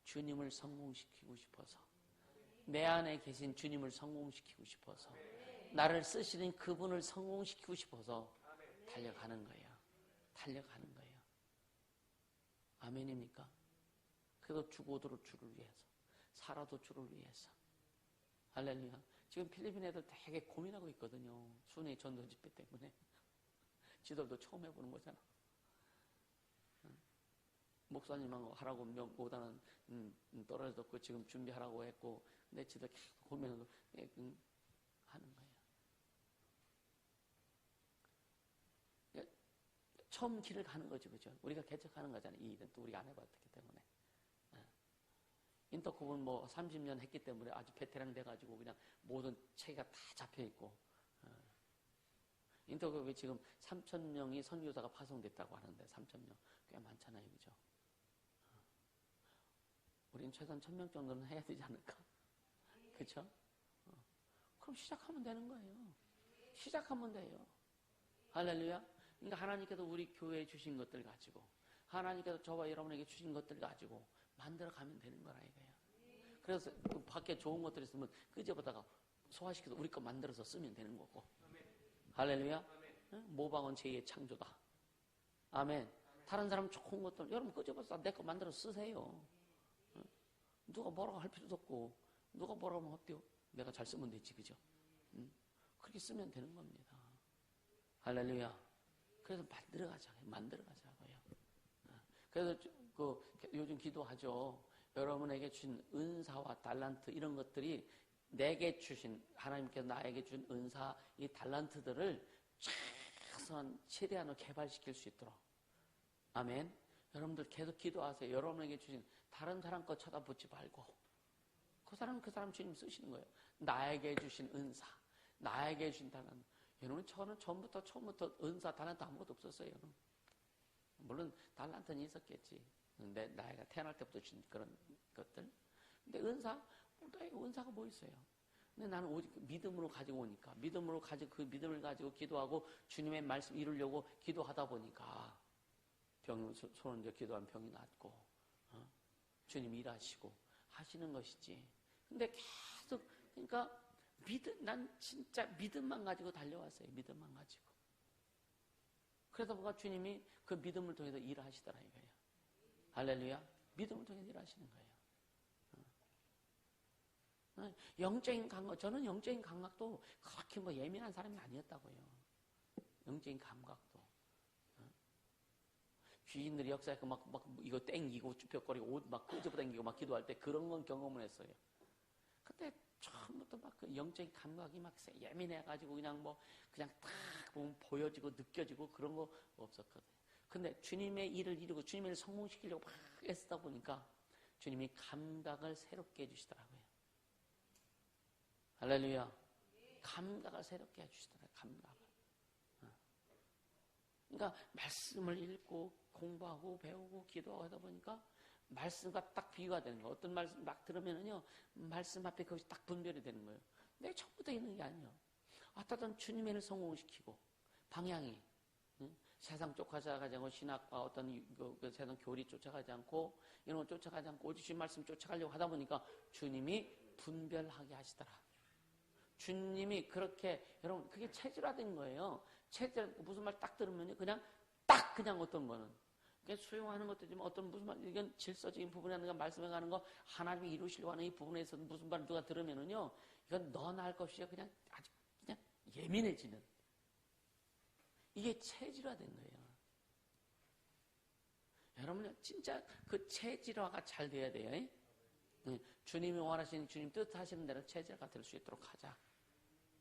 Speaker 1: 주님을 성공시키고 싶어서, 내 안에 계신 주님을 성공시키고 싶어서, 나를 쓰시는 그분을 성공시키고 싶어서 달려가는 거예요. 달려가는 거예요. 아멘입니까? 그래도 죽어도 주를 위해서, 살아도 주를 위해서. 할렐루야. 지금 필리핀 애들 되게 고민하고 있거든요. 순회 전도 집회 때문에. 지들도 처음 해보는 거잖아. 목사님하고 하라고 오다는 떨어졌고 지금 준비하라고 했고, 근데 지들 계속 고민하고 하는 거예요. 처음 길을 가는 거죠, 그죠? 우리가 개척하는 거잖아요. 이 일은 또 우리가 안 해봤기 때문에. 인터컵은 뭐 30년 했기 때문에 아주 베테랑 돼가지고 그냥 모든 체계가 다 잡혀있고, 인터컵에 지금 3,000명이 선교사가 파송됐다고 하는데, 3,000명. 꽤 많잖아요, 그죠? 우린 최소한 1,000명 정도는 해야 되지 않을까? 그쵸? 그럼 시작하면 되는 거예요. 시작하면 돼요. 할렐루야. 그러니까 하나님께서 우리 교회에 주신 것들 가지고, 하나님께서 저와 여러분에게 주신 것들 가지고 만들어 가면 되는 거라 이거예요. 그래서 그 밖에 좋은 것들 있으면 끄집어다가 소화시켜서 우리 거 만들어서 쓰면 되는 거고. 할렐루야. 모방은 제2의 창조다. 아멘. 다른 사람 좋은 것들 여러분 끄집어서 내 거 만들어 쓰세요. 누가 뭐라고 할 필요도 없고, 누가 뭐라고 하면 어때요? 내가 잘 쓰면 되지, 그죠? 그렇게 쓰면 되는 겁니다. 할렐루야. 그래서 만들어가자고요. 그래서 요즘 기도하죠. 여러분에게 주신 은사와 달란트, 이런 것들이 내게 주신, 하나님께서 나에게 준 은사, 이 달란트들을 최대한으로 개발시킬 수 있도록. 아멘. 여러분들 계속 기도하세요. 여러분에게 주신 다른 사람 거 쳐다보지 말고, 그 사람 주님 쓰시는 거예요. 나에게 주신 은사, 나에게 주신 달란트. 여러분, 저는 처음부터 은사, 달란트 아무것도 없었어요. 물론 달란트는 있었겠지. 근데 나이가 태어날 때부터 준 그런 것들. 근데 나에게 은사가 뭐 있어요? 근데 나는 오직 믿음으로 가지고 오니까, 그 믿음을 가지고 기도하고 주님의 말씀 이루려고 기도하다 보니까 손을 얹어 기도하면 병이 낫고, 주님 일하시고 하시는 것이지. 근데 계속, 그러니까 난 진짜 믿음만 가지고 달려왔어요. 믿음만 가지고. 그래서 뭔가 주님이 그 믿음을 통해서 일하시더라 이거예요. 할렐루야. 믿음을 통해서 일하시는 거예요. 영적인 감각, 저는 영적인 감각도 그렇게 뭐 예민한 사람이 아니었다고요. 영적인 감각도. 귀인들이 역사에서 막 이거 땡기고 쭈뼛거리고 옷 막 끄집어 당기고 막 기도할 때 그런 건 경험을 했어요. 그때 처음부터 막 그 영적인 감각이 막 예민해가지고 그냥 딱 보면 보여지고 느껴지고 그런 거 없었거든요. 근데 주님의 일을 이루고 주님의 일을 성공시키려고 막 애쓰다 보니까 주님이 감각을 새롭게 해주시더라고요. 할렐루야. 감각을 새롭게 해주시더라고요. 감각을. 그러니까 말씀을 읽고 공부하고 배우고 기도하고 하다 보니까 말씀과 딱 비교가 되는 거예요. 어떤 말씀 막 들으면은요, 말씀 앞에 그것이 딱 분별이 되는 거예요. 내가 처음부터 있는 게 아니에요. 어떤 주님의 일을 성공시키고, 방향이, 세상 쫓아가지 않고, 신학과 어떤 그 세상 교리 쫓아가지 않고, 이런 거 쫓아가지 않고, 오직 주님 말씀 쫓아가려고 하다 보니까 주님이 분별하게 하시더라. 주님이 그렇게, 여러분, 그게 체질화된 거예요. 무슨 말 딱 들으면요, 그냥 어떤 거는. 수용하는 것도 있지만 어떤 무슨 말, 이건 질서적인 부분에 하는 거, 말씀해 가는 거, 하나님이 이루시려고 하는 이 부분에서 무슨 말을 누가 들으면은요, 이건 너나 할 것이야. 그냥 아주 그냥 예민해지는. 이게 체질화된 거예요. 여러분, 진짜 그 체질화가 잘 돼야 돼요. 주님이 원하시는, 주님 뜻하시는 대로 체질화가 될 수 있도록 하자.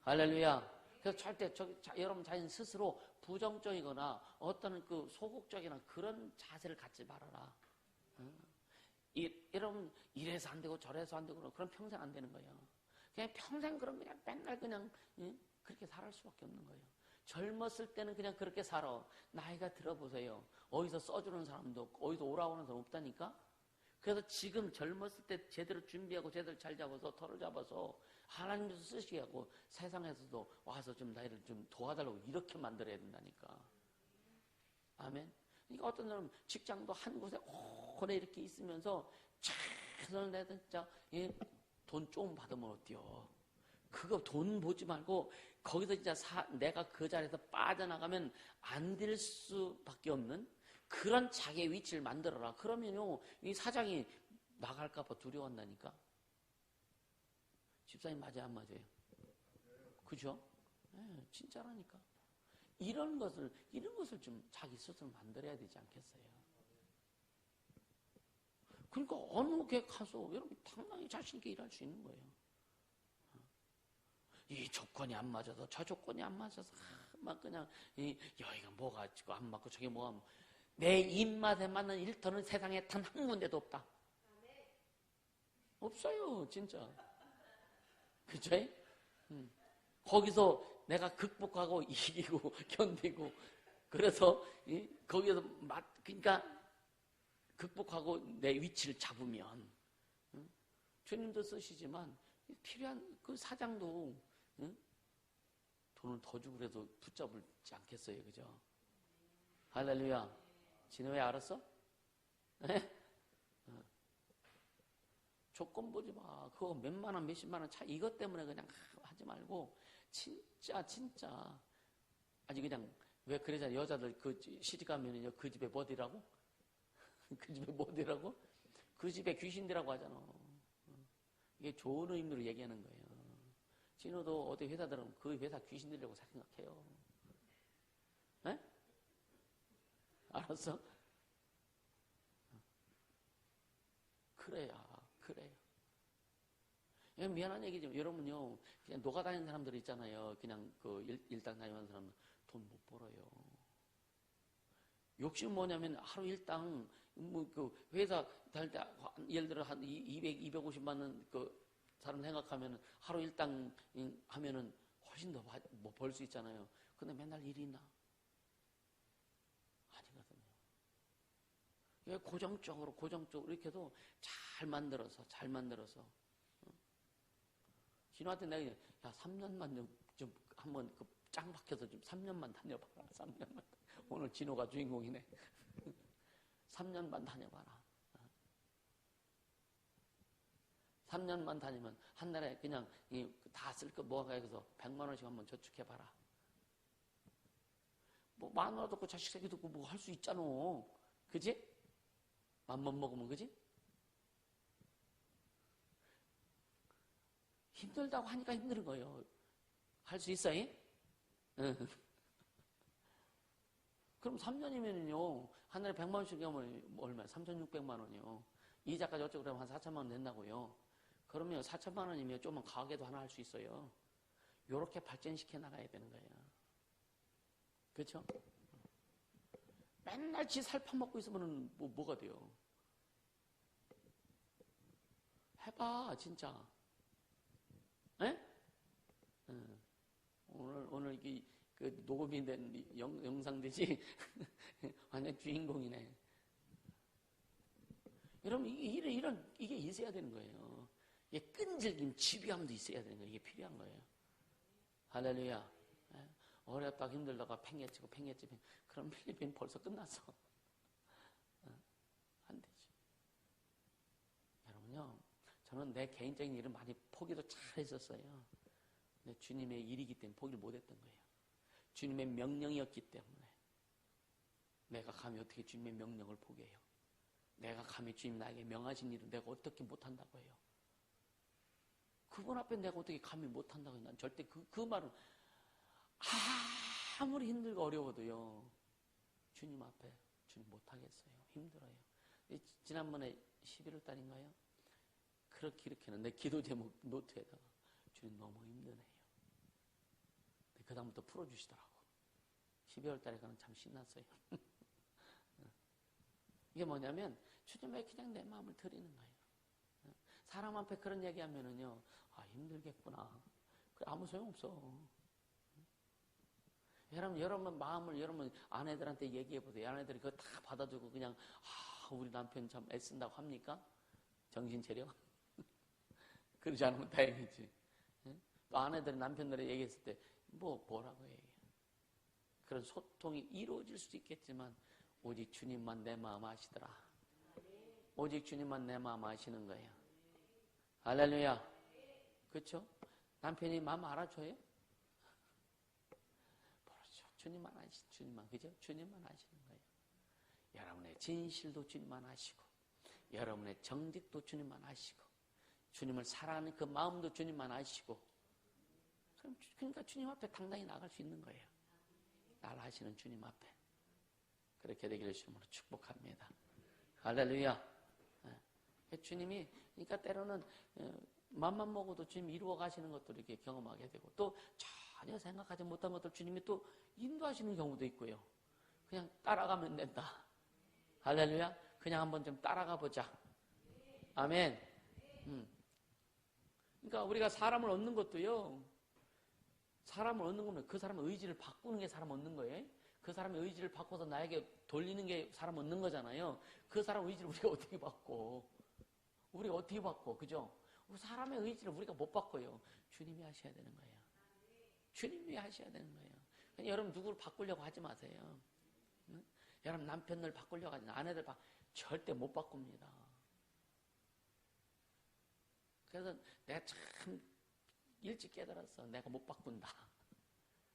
Speaker 1: 할렐루야. 그래서 절대 여러분 자신 스스로 부정적이거나 어떤 그 소극적이나 그런 자세를 갖지 말아라. 여러분 이래서 안 되고 저래서 안 되고 그럼 평생 안 되는 거예요. 그냥 평생 그냥 맨날 그냥 그렇게 살아갈 수밖에 없는 거예요. 젊었을 때는 그냥 그렇게 살아. 나이가 들어보세요. 어디서 써주는 사람도 없고 어디서 오라고 하는 사람 없다니까. 그래서 지금 젊었을 때 제대로 준비하고 제대로 잘 잡아서 털을 잡아서 하나님께서 쓰시게 하고 세상에서도 와서 좀 나이를 좀 도와달라고 이렇게 만들어야 된다니까. 아멘. 그러니까 어떤 사람은 직장도 한 곳에 오래 이렇게 있으면서 최선을 내서 진짜 돈 조금 받으면 어때요? 그거 돈 보지 말고 거기서 진짜 내가 그 자리에서 빠져나가면 안 될 수밖에 없는 그런 자기의 위치를 만들어라. 그러면요, 이 사장이 나갈까봐 두려워한다니까. 집사님 맞아요, 안 맞아요? 그죠? 네, 진짜라니까. 이런 것을 좀 자기 스스로 만들어야 되지 않겠어요? 그러니까 어느 게 가서 여러분 당당히 자신있게 일할 수 있는 거예요. 이 조건이 안 맞아서 저 조건이 안 맞아서 막 그냥 여기가 뭐가 지고 안 맞고 저게 뭐가 내 입맛에 맞는 일터는 세상에 단 한 군데도 없다. 없어요, 진짜. 그죠? 거기서 내가 극복하고 이기고 견디고 그래서 거기서 그러니까 극복하고 내 위치를 잡으면 주님도 쓰시지만 필요한 그 사장도 돈을 더 주고 그래도 붙잡지 않겠어요, 그죠? 할렐루야. 지네 왜 알았어? 조건 보지 마. 그거 몇만 원, 몇십만 원 차이 이것 때문에 그냥 하지 말고 진짜 아주 그냥 왜 그러잖아. 여자들 그 시집 가면은요 그 집에 뭐디라고? 그 집에 뭐디라고? 그 집에 귀신들이라고 하잖아. 이게 좋은 의미로 얘기하는 거예요. 진호도 어디 회사 들어가면 그 회사 귀신들이라고 생각해요. 에? 알았어? 그래요. 미안한 얘기지만 여러분요 그냥 녹아다니는 사람들 있잖아요. 그냥 그 일당 다니는 사람 돈 못 벌어요. 욕심 뭐냐면 하루 일당 뭐 그 회사 다닐 때 예를 들어 한 200, 250만 원 그 사람 생각하면 하루 일당 하면은 훨씬 더 벌 수 있잖아요. 근데 맨날 일이 있나? 아니거든요. 고정적으로 이렇게 해도 잘 만들어서 진호한테 내가 야 3년만 좀 한번 그 짱 박혀서 좀 3년만 다녀봐라. 3년만. 오늘 진호가 주인공이네. 3년만 다녀봐라. 3년만 다니면 한 달에 그냥 다 쓸 거 모아가 해서 100만 원씩 한번 저축해봐라. 뭐 마누라도 없고 자식 새끼도 없고 뭐 할 수 있잖아. 그지? 맘만 먹으면 그지? 힘들다고 하니까 힘든 거예요. 할 수 있어요? 응. 그럼 3년이면요, 한 달에 100만 원씩 하면 얼마야? 3,600만 원이요. 이자까지 어쩌고 그러면 한 4천만 원 된다고요. 그러면 4천만 원이면 조금 가게도 하나 할 수 있어요. 요렇게 발전시켜 나가야 되는 거예요. 그렇죠? 맨날 지 살 파먹고 있으면 뭐가 돼요? 해봐, 진짜. 에? 오늘 그 녹음이 된 영상되지? 완전 주인공이네. 여러분, 이게 있어야 되는 거예요. 이게 끈질긴 집요함도 있어야 되는 거예요. 이게 필요한 거예요. 할렐루야. 어렵다고 힘들다가 팽개치고. 그럼 필리핀 벌써 끝났어. 안 되지. 여러분요, 저는 내 개인적인 일은 많이 포기도 잘 했었어요. 근데 주님의 일이기 때문에 포기를 못 했던 거예요. 주님의 명령이었기 때문에. 내가 감히 어떻게 주님의 명령을 포기해요? 내가 감히 주님 나에게 명하신 일을 내가 어떻게 못한다고 해요? 그분 앞에 내가 어떻게 감히 못한다고 해요? 난 절대 그 말은 아무리 힘들고 어려워도요. 주님 앞에 주님 못하겠어요. 힘들어요. 지난번에 11월 달인가요? 이렇게는 내 기도 제목 노트에다가 주님 너무 힘드네요. 그 다음부터 풀어주시더라고. 12월 달에 가는 참 신났어요. 이게 뭐냐면 주님에 그냥 내 마음을 드리는 거예요. 사람 앞에 그런 얘기하면은요, 힘들겠구나. 아무 소용없어. 여러분 마음을 여러분 아내들한테 얘기해 보세요. 아내들이 그거 다 받아주고 그냥 우리 남편 참 애쓴다고 합니까? 정신차려? 그러지 않으면 다행이지. 또 아내들이 남편들이 얘기했을 때 뭐라고 해요? 그런 소통이 이루어질 수 있겠지만 오직 주님만 내 마음 아시더라. 오직 주님만 내 마음 아시는 거예요. 할렐루야. 그렇죠? 남편이 마음 알아줘요? 모르죠. 주님만 아시죠. 주님만. 그죠? 주님만 아시는 거예요. 여러분의 진실도 주님만 아시고 여러분의 정직도 주님만 아시고 주님을 사랑하는 그 마음도 주님만 아시고 그러니까 주님 앞에 당당히 나갈 수 있는 거예요. 날 아시는 주님 앞에. 그렇게 되기를 주님으로 축복합니다. 할렐루야. 주님이 그러니까 때로는 맘만 먹어도 주님 이루어 가시는 것들을 이렇게 경험하게 되고 또 전혀 생각하지 못한 것들 주님이 또 인도하시는 경우도 있고요. 그냥 따라가면 된다. 할렐루야. 그냥 한번 좀 따라가 보자. 아멘. 그러니까 우리가 사람을 얻는 것도요. 사람을 얻는 거면 그 사람의 의지를 바꾸는 게 사람 얻는 거예요. 그 사람의 의지를 바꿔서 나에게 돌리는 게 사람 얻는 거잖아요. 그 사람 의지를 우리가 어떻게 바꿔? 우리가 어떻게 바꿔? 그죠? 사람의 의지를 우리가 못 바꿔요. 주님이 하셔야 되는 거예요. 주님이 하셔야 되는 거예요. 그러니까 여러분 누구를 바꾸려고 하지 마세요. 응? 여러분 남편을 바꾸려고 하지 아내들 절대 못 바꿉니다. 그래서 내가 참 일찍 깨달았어. 내가 못 바꾼다.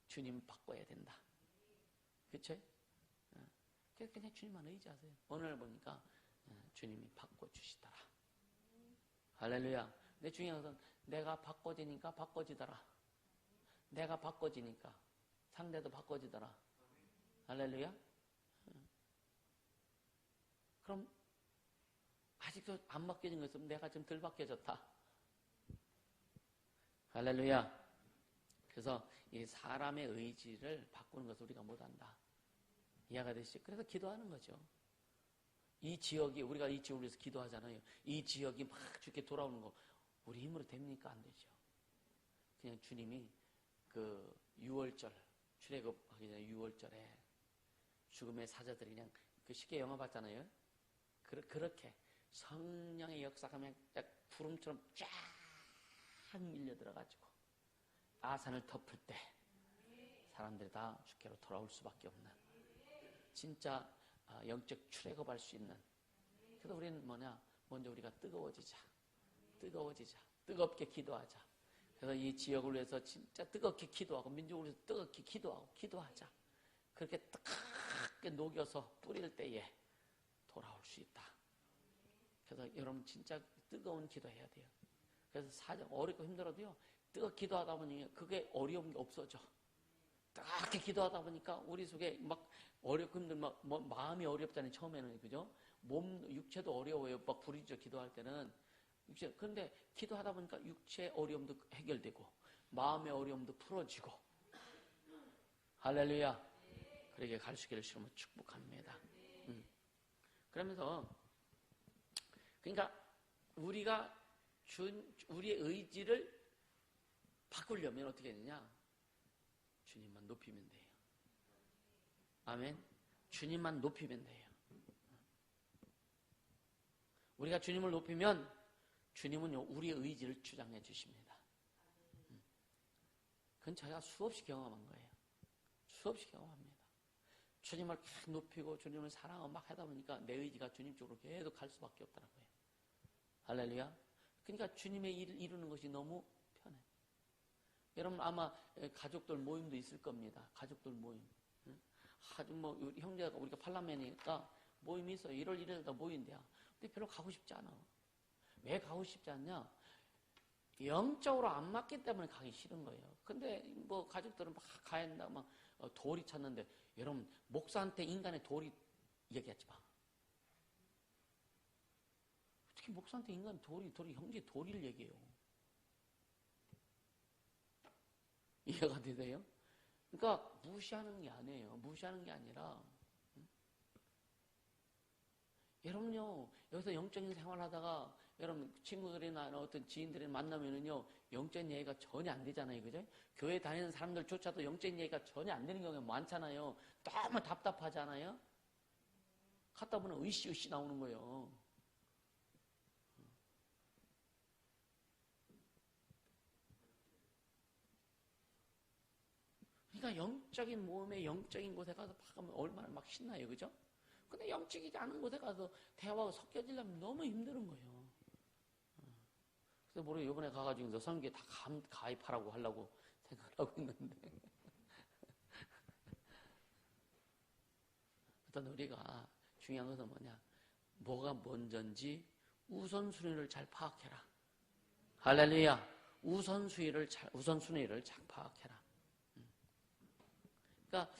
Speaker 1: 주님 바꿔야 된다. 그쵸? 그래서 그냥 주님만 의지하세요. 오늘 보니까 주님이 바꿔주시더라. 할렐루야. 근데 중요한 것은 내가 바꿔지니까 바꿔지더라. 내가 바꿔지니까 상대도 바꿔지더라. 할렐루야. 그럼 아직도 안 바뀌어진 거 있으면 내가 좀 덜 바뀌어졌다. 할렐루야. 그래서 이 사람의 의지를 바꾸는 것을 우리가 못한다. 이해가 되시죠? 그래서 기도하는 거죠. 이 지역이 우리가 이 지역을 위해서 기도하잖아요. 이 지역이 막 죽게 돌아오는 거 우리 힘으로 됩니까? 안 되죠. 그냥 주님이 그 6월절 출애굽하기 전에 6월절에 죽음의 사자들이 그냥 그 쉽게 영화 봤잖아요. 그렇게 성령의 역사가 그냥 구름처럼 쫙 밀려 들어가지고 아산을 덮을 때 사람들이 다 주께로 돌아올 수밖에 없는 진짜 영적 출애굽할 수 있는. 그래서 우리는 먼저 우리가 뜨거워지자. 뜨겁게 기도하자. 그래서 이 지역을 위해서 진짜 뜨겁게 기도하고 민족을 위해서 뜨겁게 기도하자. 그렇게 뜨겁게 녹여서 뿌릴 때에 돌아올 수 있다. 그래서 여러분 진짜 뜨거운 기도해야 돼요. 그래서 사정 어렵고 힘들어도요. 뜨겁게 기도하다 보니 그게 어려운 게 없어져. 뜨겁게 기도하다 보니까 우리 속에 막 어렵고 힘든 마음이 어렵잖아요. 처음에는 그죠? 육체도 어려워요. 막 부르짖어 기도할 때는 육체. 그런데 기도하다 보니까 육체의 어려움도 해결되고 마음의 어려움도 풀어지고. 할렐루야. 그렇게 갈 수 있기를 주님으로 축복합니다. 그러면서 그러니까 우리가 우리의 의지를 바꾸려면 어떻게 되느냐? 주님만 높이면 돼요. 아멘. 주님만 높이면 돼요. 우리가 주님을 높이면 주님은요 우리의 의지를 주장해 주십니다. 그건 저희가 수없이 경험한 거예요. 수없이 경험합니다. 주님을 계속 높이고 주님을 사랑하고 막 하다 보니까 내 의지가 주님 쪽으로 계속 갈 수밖에 없더라고요. 할렐루야. 그러니까 주님의 일을 이루는 것이 너무 편해. 여러분 아마 가족들 모임도 있을 겁니다. 가족들 모임. 아주 우리 형제가 우리가 팔남매니까 모임이 있어요. 1월 1일에 모인대요. 근데 별로 가고 싶지 않아. 왜 가고 싶지 않냐? 영적으로 안 맞기 때문에 가기 싫은 거예요. 근데 가족들은 막 가야 된다, 막 도리 찾는데 여러분 목사한테 인간의 도리 얘기하지 마. 어떻게 목사한테 인간 도리 형제 도리를 얘기해요? 이해가 되세요? 그러니까 무시하는 게 아니에요. 무시하는 게 아니라 여러분요 여기서 영적인 생활하다가 여러분 친구들이나 어떤 지인들이 만나면은요 영적인 얘기가 전혀 안 되잖아요, 그죠? 교회 다니는 사람들조차도 영적인 얘기가 전혀 안 되는 경우가 많잖아요. 너무 답답하잖아요. 갖다 보면 으쌰으쌰 나오는 거예요. 그러니까 영적인 모험에 영적인 곳에 가서 가면 얼마나 막 신나요, 그죠? 근데 영적이지 않은 곳에 가서 대화가 섞여지려면 너무 힘든 거예요. 그래서 우리 이번에 가가지고 선교에 다 가입하라고 하려고 생각을 하고 있는데. 일단 우리가 중요한 것은 뭐냐? 뭐가 먼저인지 우선순위를 잘 파악해라. 할렐루야. 우선순위를 잘 파악해라. 그러니까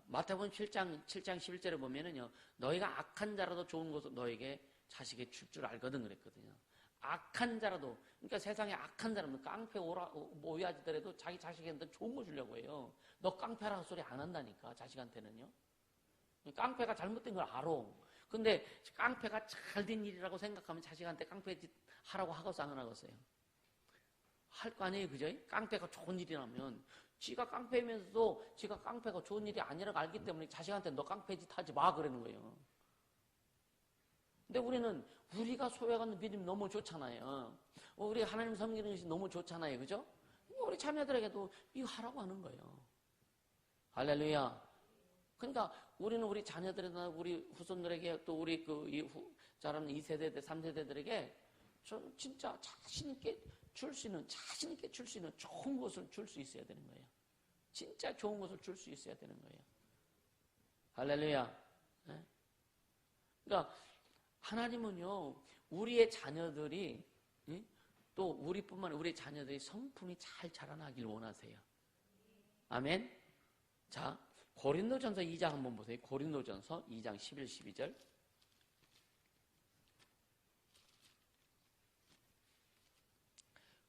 Speaker 1: 마태복음 7장 11절에 보면은요, 너희가 악한 자라도 좋은 것을 너에게 자식에 줄 줄 알거든 그랬거든요. 악한 자라도, 그러니까 세상에 악한 사람은 깡패 오야지더라도 자기 자식한테 좋은 거 주려고 해요. 너 깡패라는 소리 안 한다니까, 자식한테는요. 깡패가 잘못된 걸 알아. 근데 깡패가 잘된 일이라고 생각하면 자식한테 깡패 짓 하라고 하고서 안 하겠어요. 할 거 아니에요, 그죠? 깡패가 좋은 일이라면. 지가 깡패면서도 지가 깡패가 좋은 일이 아니라고 알기 때문에 자식한테 너 깡패 짓 하지 마 그러는 거예요. 근데 우리가 소유하는 믿음이 너무 좋잖아요. 우리 하나님 섬기는 것이 너무 좋잖아요, 그죠? 우리 자녀들에게도 이거 하라고 하는 거예요. 할렐루야. 그러니까 우리는 우리 자녀들이나 우리 후손들에게 또 우리 자라는 2세대, 3세대들에게 좀 진짜 자신있게 줄 수 있는 좋은 것을 줄 수 있어야 되는 거예요. 진짜 좋은 것을 줄 수 있어야 되는 거예요. 할렐루야. 네? 그러니까 하나님은요, 우리의 자녀들이 또 우리뿐만 아니라 우리 자녀들이 성품이 잘 자라나길 원하세요. 아멘. 자, 고린도전서 2장 한번 보세요. 고린도전서 2장 11, 12절.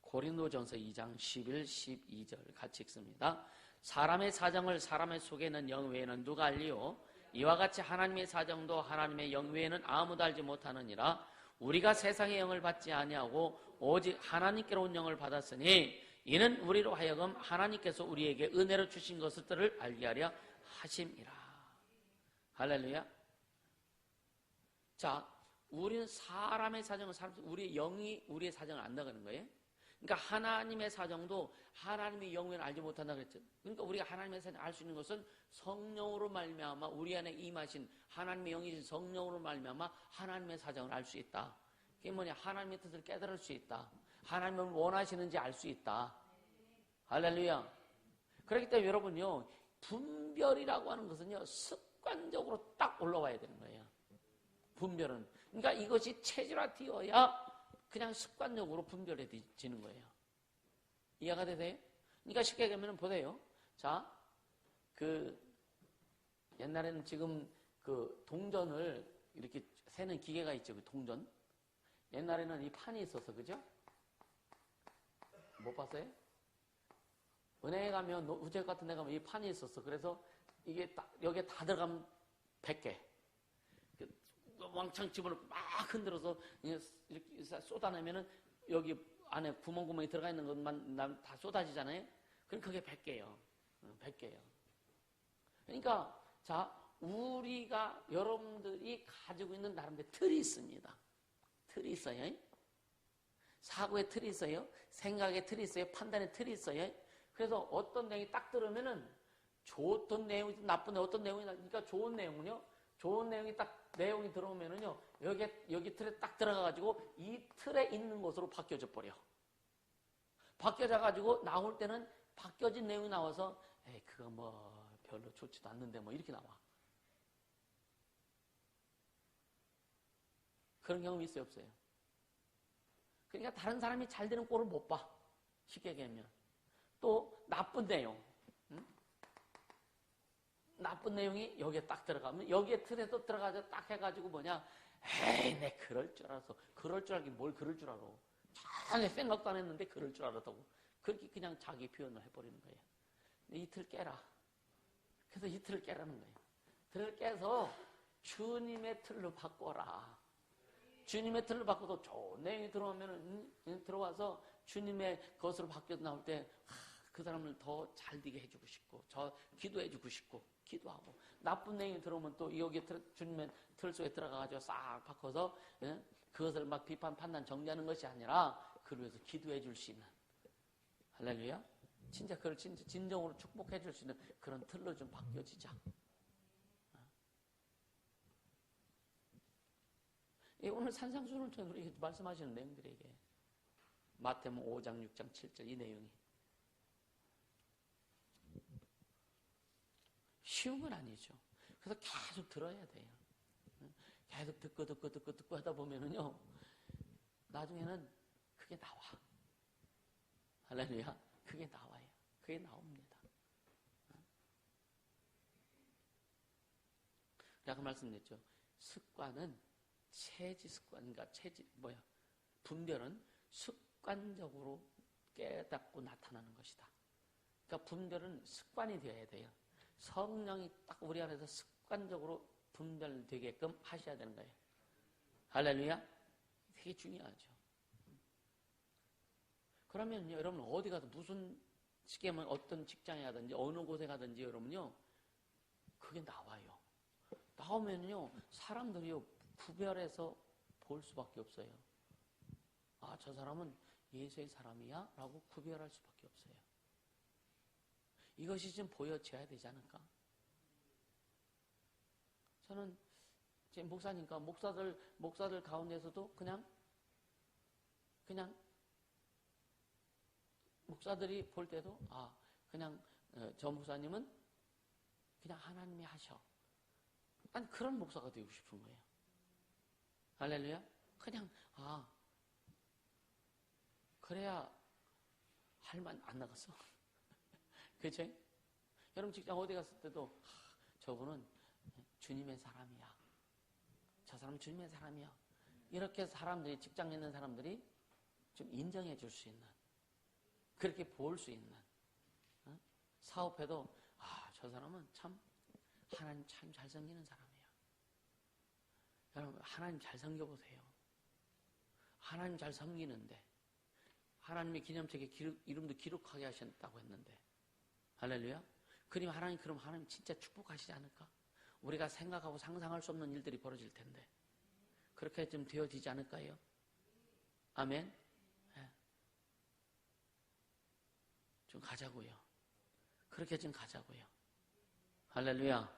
Speaker 1: 고린도전서 2장 11, 12절 같이 읽습니다. 사람의 사정을 사람의 속에는 영 외에는 누가 알리요? 이와 같이 하나님의 사정도 하나님의 영 외에는 아무도 알지 못하느니라. 우리가 세상의 영을 받지 아니하고 오직 하나님께로 온 영을 받았으니 이는 우리로 하여금 하나님께서 우리에게 은혜로 주신 것들을 알게 하려 하심이라. 할렐루야. 자, 우리는 사람의 사정을 우리의 영이 우리의 사정을 안다는 거예요. 그러니까 하나님의 사정도 하나님의 영을 알지 못한다 그랬죠. 그러니까 우리가 하나님의 사정을 알 수 있는 것은 성령으로 말미암아 우리 안에 임하신 하나님의 영이신 성령으로 말미암아 하나님의 사정을 알 수 있다. 그게 뭐냐? 하나님의 뜻을 깨달을 수 있다. 하나님을 원하시는지 알 수 있다. 할렐루야. 그렇기 때문에 여러분요, 분별이라고 하는 것은요, 습관적으로 딱 올라와야 되는 거예요. 분별은. 그러니까 이것이 체질화되어야 그냥 습관적으로 분별해지는 거예요. 이해가 되세요? 그러니까 쉽게 얘기하면 보세요. 자, 옛날에는 지금 동전을 이렇게 세는 기계가 있죠. 그 동전. 옛날에는 이 판이 있었어. 그죠? 못 봤어요? 은행에 가면, 우체국 같은 데 가면 이 판이 있었어. 그래서 이게 여기에 다 들어가면 100개. 왕창 집어넣고 막 흔들어서 이렇게 쏟아내면은 여기 안에 구멍구멍이 들어가 있는 것만 다 쏟아지잖아요. 그럼 그게 100개예요. 100개예요. 그러니까 자, 우리가 여러분들이 가지고 있는 나름대로 틀이 있습니다. 틀이 있어요. 사고의 틀이 있어요. 생각의 틀이 있어요. 판단의 틀이 있어요. 그래서 어떤 내용이 딱 들으면은 좋던 내용이 나쁜 내용, 어떤 내용이 그러니까 좋은 내용은요. 좋은 내용이 딱 내용이 들어오면은요. 여기 틀에 딱 들어가가지고 이 틀에 있는 것으로 바뀌어져 버려. 바뀌어져 가지고 나올 때는 바뀌어진 내용이 나와서 에이 그거 뭐 별로 좋지도 않는데 뭐 이렇게 나와. 그런 경험이 있어요, 없어요? 그러니까 다른 사람이 잘 되는 꼴을 못 봐. 쉽게 얘기하면. 또 나쁜 내용. 나쁜 내용이 여기에 딱 들어가면 여기에 틀에도 들어가서 딱 해가지고 뭐냐. 에이 내 그럴 줄 알았어. 그럴 줄 알긴 뭘 그럴 줄 알아. 전혀 생각도 안 했는데 그럴 줄 알았다고. 그렇게 그냥 자기 표현을 해버리는 거예요. 근데 이 틀 깨라. 그래서 이 틀을 깨라는 거예요. 틀을 깨서 주님의 틀로 바꿔라. 주님의 틀을 바꿔도 좋은 내용이 들어오면 들어와서 주님의 것으로 바뀌어 나올 때 그 사람을 더 잘 되게 해주고 싶고 저 기도해주고 싶고 기도하고 나쁜 내용이 들어오면 또 여기 주님의 틀 속에 들어가가지고 싹 바꿔서 그것을 막 비판, 판단, 정리하는 것이 아니라 그를 위해서 기도해 줄 수 있는 할렐루야. 진짜 그걸 진정으로 축복해 줄 수 있는 그런 틀로 좀 바뀌어지자. 오늘 산상수훈을 통해 우리 말씀하시는 내용들에게 마태복음 5장, 6장, 7절 이 내용이 쉬운 건 아니죠. 그래서 계속 들어야 돼요. 계속 듣고 하다 보면은요, 나중에는 그게 나와. 할렐루야. 그게 나와요. 그게 나옵니다. 아까 말씀드렸죠. 습관은 체지 습관과 분별은 습관적으로 깨닫고 나타나는 것이다. 그러니까 분별은 습관이 되어야 돼요. 성령이 딱 우리 안에서 습관적으로 분별되게끔 하셔야 되는 거예요. 할렐루야. 되게 중요하죠. 그러면 여러분 어디 가서 무슨 시계면 어떤 직장에 가든지 어느 곳에 가든지 여러분요 그게 나와요. 나오면요 사람들이요 구별해서 볼 수밖에 없어요. 아, 저 사람은 예수의 사람이야? 라고 구별할 수밖에 없어요. 이것이 좀 보여져야 되지 않을까? 저는 제 목사니까 목사들 가운데서도 그냥 목사들이 볼 때도 그냥 저 목사님은 그냥 하나님이 하셔. 난 그런 목사가 되고 싶은 거예요. 할렐루야. 그냥 그래야 할 만 안 나갔어. 그렇죠? 여러분 직장 어디 갔을 때도 저분은 주님의 사람이야. 저 사람은 주님의 사람이야. 이렇게 사람들이 직장에 있는 사람들이 좀 인정해 줄 수 있는 그렇게 볼 수 있는 사업해도 저 사람은 참 하나님 참 잘 섬기는 사람이야. 여러분 하나님 잘 섬겨보세요. 하나님 잘 섬기는데 하나님의 기념책에 이름도 기록하게 하셨다고 했는데 할렐루야. 그럼 하나님 진짜 축복하시지 않을까? 우리가 생각하고 상상할 수 없는 일들이 벌어질 텐데 그렇게 좀 되어지지 않을까요? 아멘. 네. 좀 가자고요. 그렇게 좀 가자고요. 할렐루야.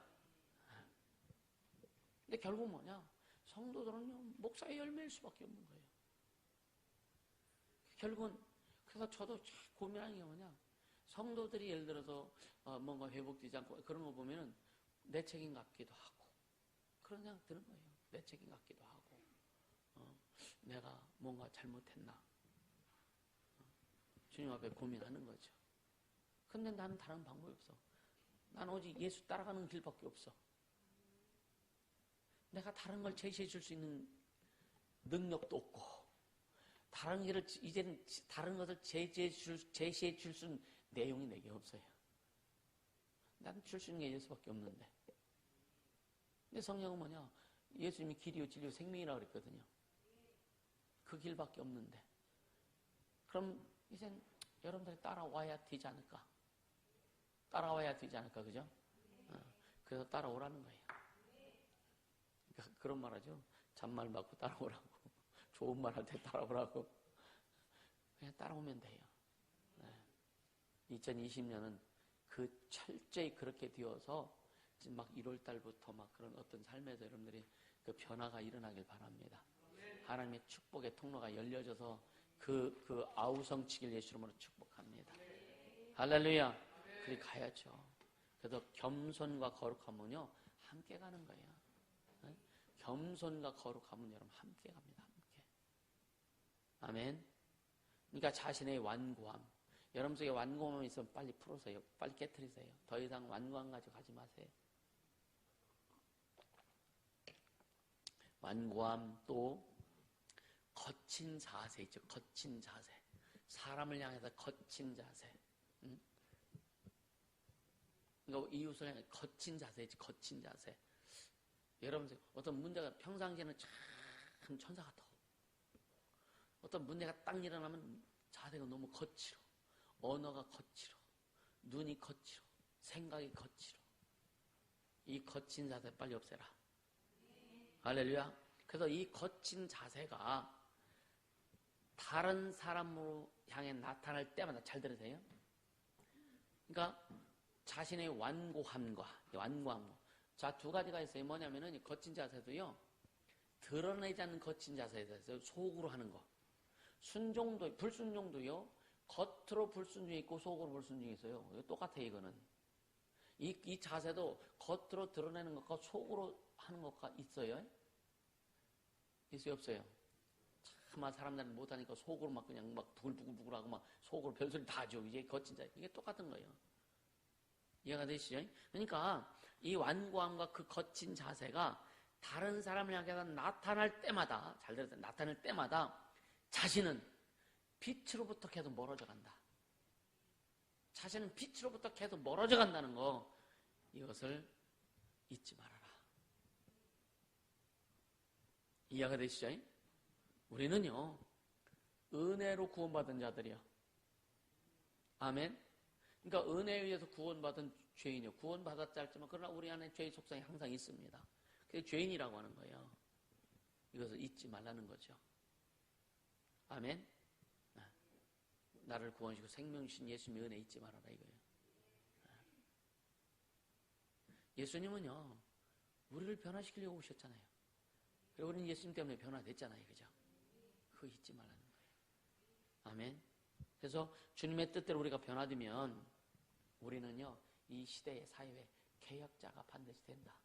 Speaker 1: 근데 결국 뭐냐? 성도들은요 목사의 열매일 수밖에 없는 거예요. 결국은 그래서 저도 고민하는 게 뭐냐? 성도들이 예를 들어서 뭔가 회복되지 않고 그런 거 보면은 내 책임 같기도 하고 그런 생각 드는 거예요. 내 책임 같기도 하고 내가 뭔가 잘못했나 주님 앞에 고민하는 거죠. 근데 나는 다른 방법이 없어. 나는 오직 예수 따라가는 길밖에 없어. 내가 다른 걸 제시해 줄 수 있는 능력도 없고 다른 길을 이제는 다른 것을 제시해 줄 수 있는 내용이 내게 없어요. 나는 줄 수 있는 게 예수밖에 없는데. 근데 성령은 뭐냐? 예수님이 길이요 진리요 생명이라고 그랬거든요. 그 길밖에 없는데. 그럼 이젠 여러분들이 따라와야 되지 않을까? 따라와야 되지 않을까, 그죠? 그래서 따라오라는 거예요. 그러니까 그런 말 하죠. 잔말 맞고 따라오라고. 좋은 말 할 때 따라오라고. 그냥 따라오면 돼요. 2020년은 그 철저히 그렇게 되어서 지금 막 1월 달부터 막 그런 어떤 삶에서 여러분들이 그 변화가 일어나길 바랍니다. 하나님의 축복의 통로가 열려져서 그 아우성치길 예수 이름으로 축복합니다. 할렐루야. 그리 가야죠. 그래서 겸손과 거룩함은요 함께 가는 거예요. 겸손과 거룩함은 여러분 함께 갑니다. 함께. 아멘. 그러니까 자신의 완고함. 여러분 속에 완고함이 있으면 빨리 풀어서요. 빨리 깨트리세요. 더 이상 완고함 가지고 가지 마세요. 완고함 또 거친 자세 있죠. 거친 자세. 사람을 향해서 거친 자세. 그러니까 이웃을 향해 거친 자세지. 거친 자세. 여러분 어떤 문제가 평상시에는 참 참 천사 같아. 어떤 문제가 딱 일어나면 자세가 너무 거칠어. 언어가 거칠어. 눈이 거칠어. 생각이 거칠어. 이 거친 자세 빨리 없애라. 할렐루야. 그래서 이 거친 자세가 다른 사람으로 향해 나타날 때마다, 잘 들으세요. 그러니까 자신의 완고함과 완고함. 자, 두 가지가 있어요. 뭐냐면은 이 거친 자세도요, 드러내지 않는 거친 자세에 대해서 속으로 하는 거. 순종도, 불순종도요, 겉으로 불순종이 있고 속으로 불순종이 있어요. 이거 똑같아요, 이거는. 이 자세도 겉으로 드러내는 것과 속으로 하는 것과 있어요. 있어요, 없어요? 참, 사람들은 못하니까 속으로 막 그냥 막 부글부글부글하고 막 속으로 별소리 다 하죠. 이제 거친 자세. 이게 똑같은 거예요. 이해가 되시죠? 그러니까 이 완고함과 그 거친 자세가 다른 사람을 향해서 나타날 때마다, 잘 들으세요. 나타날 때마다 자신은 빛으로부터 계속 멀어져 간다. 자신은 빛으로부터 계속 멀어져 간다는 거, 이것을 잊지 말아라. 이해가 되시죠? 우리는요, 은혜로 구원받은 자들이요. 아멘. 그러니까 은혜에 의해서 구원받은 죄인이요. 구원받았자 할지만 그러나 우리 안에 죄의 속성이 항상 있습니다. 그게 죄인이라고 하는 거예요. 이것을 잊지 말라는 거죠. 아멘. 나를 구원하시고 생명이신 예수님의 은혜 잊지 말아라 이거예요. 예수님은요, 우리를 변화시키려고 오셨잖아요. 그리고 우리는 예수님 때문에 변화됐잖아요. 그죠? 그거 잊지 말라는 거예요. 아멘. 그래서 주님의 뜻대로 우리가 변화되면 우리는요, 이 시대의 사회의 개혁자가 반드시 된다.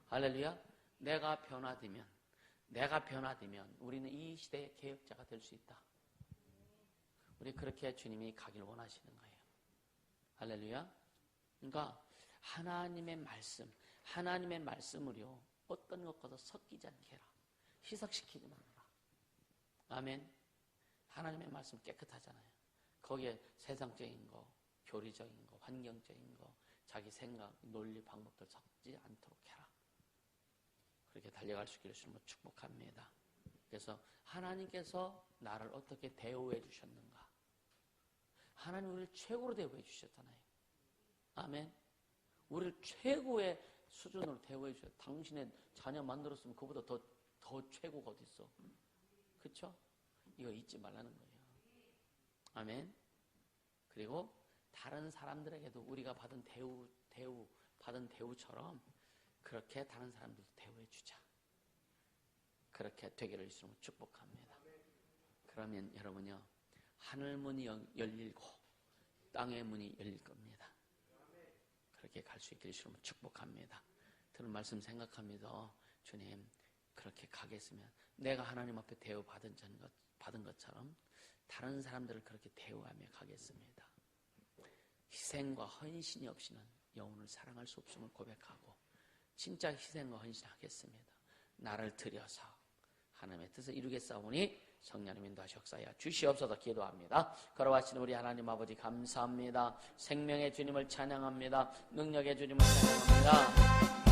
Speaker 1: 할렐루야. 내가 변화되면 우리는 이 시대의 개혁자가 될 수 있다. 우리 그렇게 주님이 가길 원하시는 거예요. 할렐루야. 그러니까 하나님의 말씀으로 어떤 것과도 섞이지 않게 해라. 희석시키지 말아라. 아멘. 하나님의 말씀 깨끗하잖아요. 거기에 세상적인 거, 교리적인 거, 환경적인 거, 자기 생각, 논리, 방법들 섞지 않도록 해라. 그렇게 달려갈 수 있기를 주님으로 축복합니다. 그래서 하나님께서 나를 어떻게 대우해 주셨는가? 하나님 우리를 최고로 대우해 주셨잖아요. 아멘. 우리를 최고의 수준으로 대우해 주셨어요. 당신의 자녀 만들었으면 그보다 더 최고가 어디 있어? 그렇죠? 이거 잊지 말라는 거예요. 아멘. 그리고 다른 사람들에게도 우리가 받은 받은 대우처럼 그렇게 다른 사람들도 대우해 주자. 그렇게 되기를 예수님으로 축복합니다. 그러면 여러분요, 하늘 문이 열리고 땅의 문이 열릴 겁니다. 그렇게 갈 수 있기를 예수님으로 축복합니다. 들은 말씀 생각합니다. 주님, 그렇게 가겠으면 내가 하나님 앞에 대우 받은 것처럼 다른 사람들을 그렇게 대우하며 가겠습니다. 희생과 헌신이 없이는 영혼을 사랑할 수 없음을 고백하고 진짜 희생과 헌신하겠습니다. 나를 들여서 하나님의 뜻을 이루겠사오니 성령님 인도하시옵소서 주시옵소서 기도합니다. 걸어가시는 우리 하나님 아버지 감사합니다. 생명의 주님을 찬양합니다. 능력의 주님을 찬양합니다.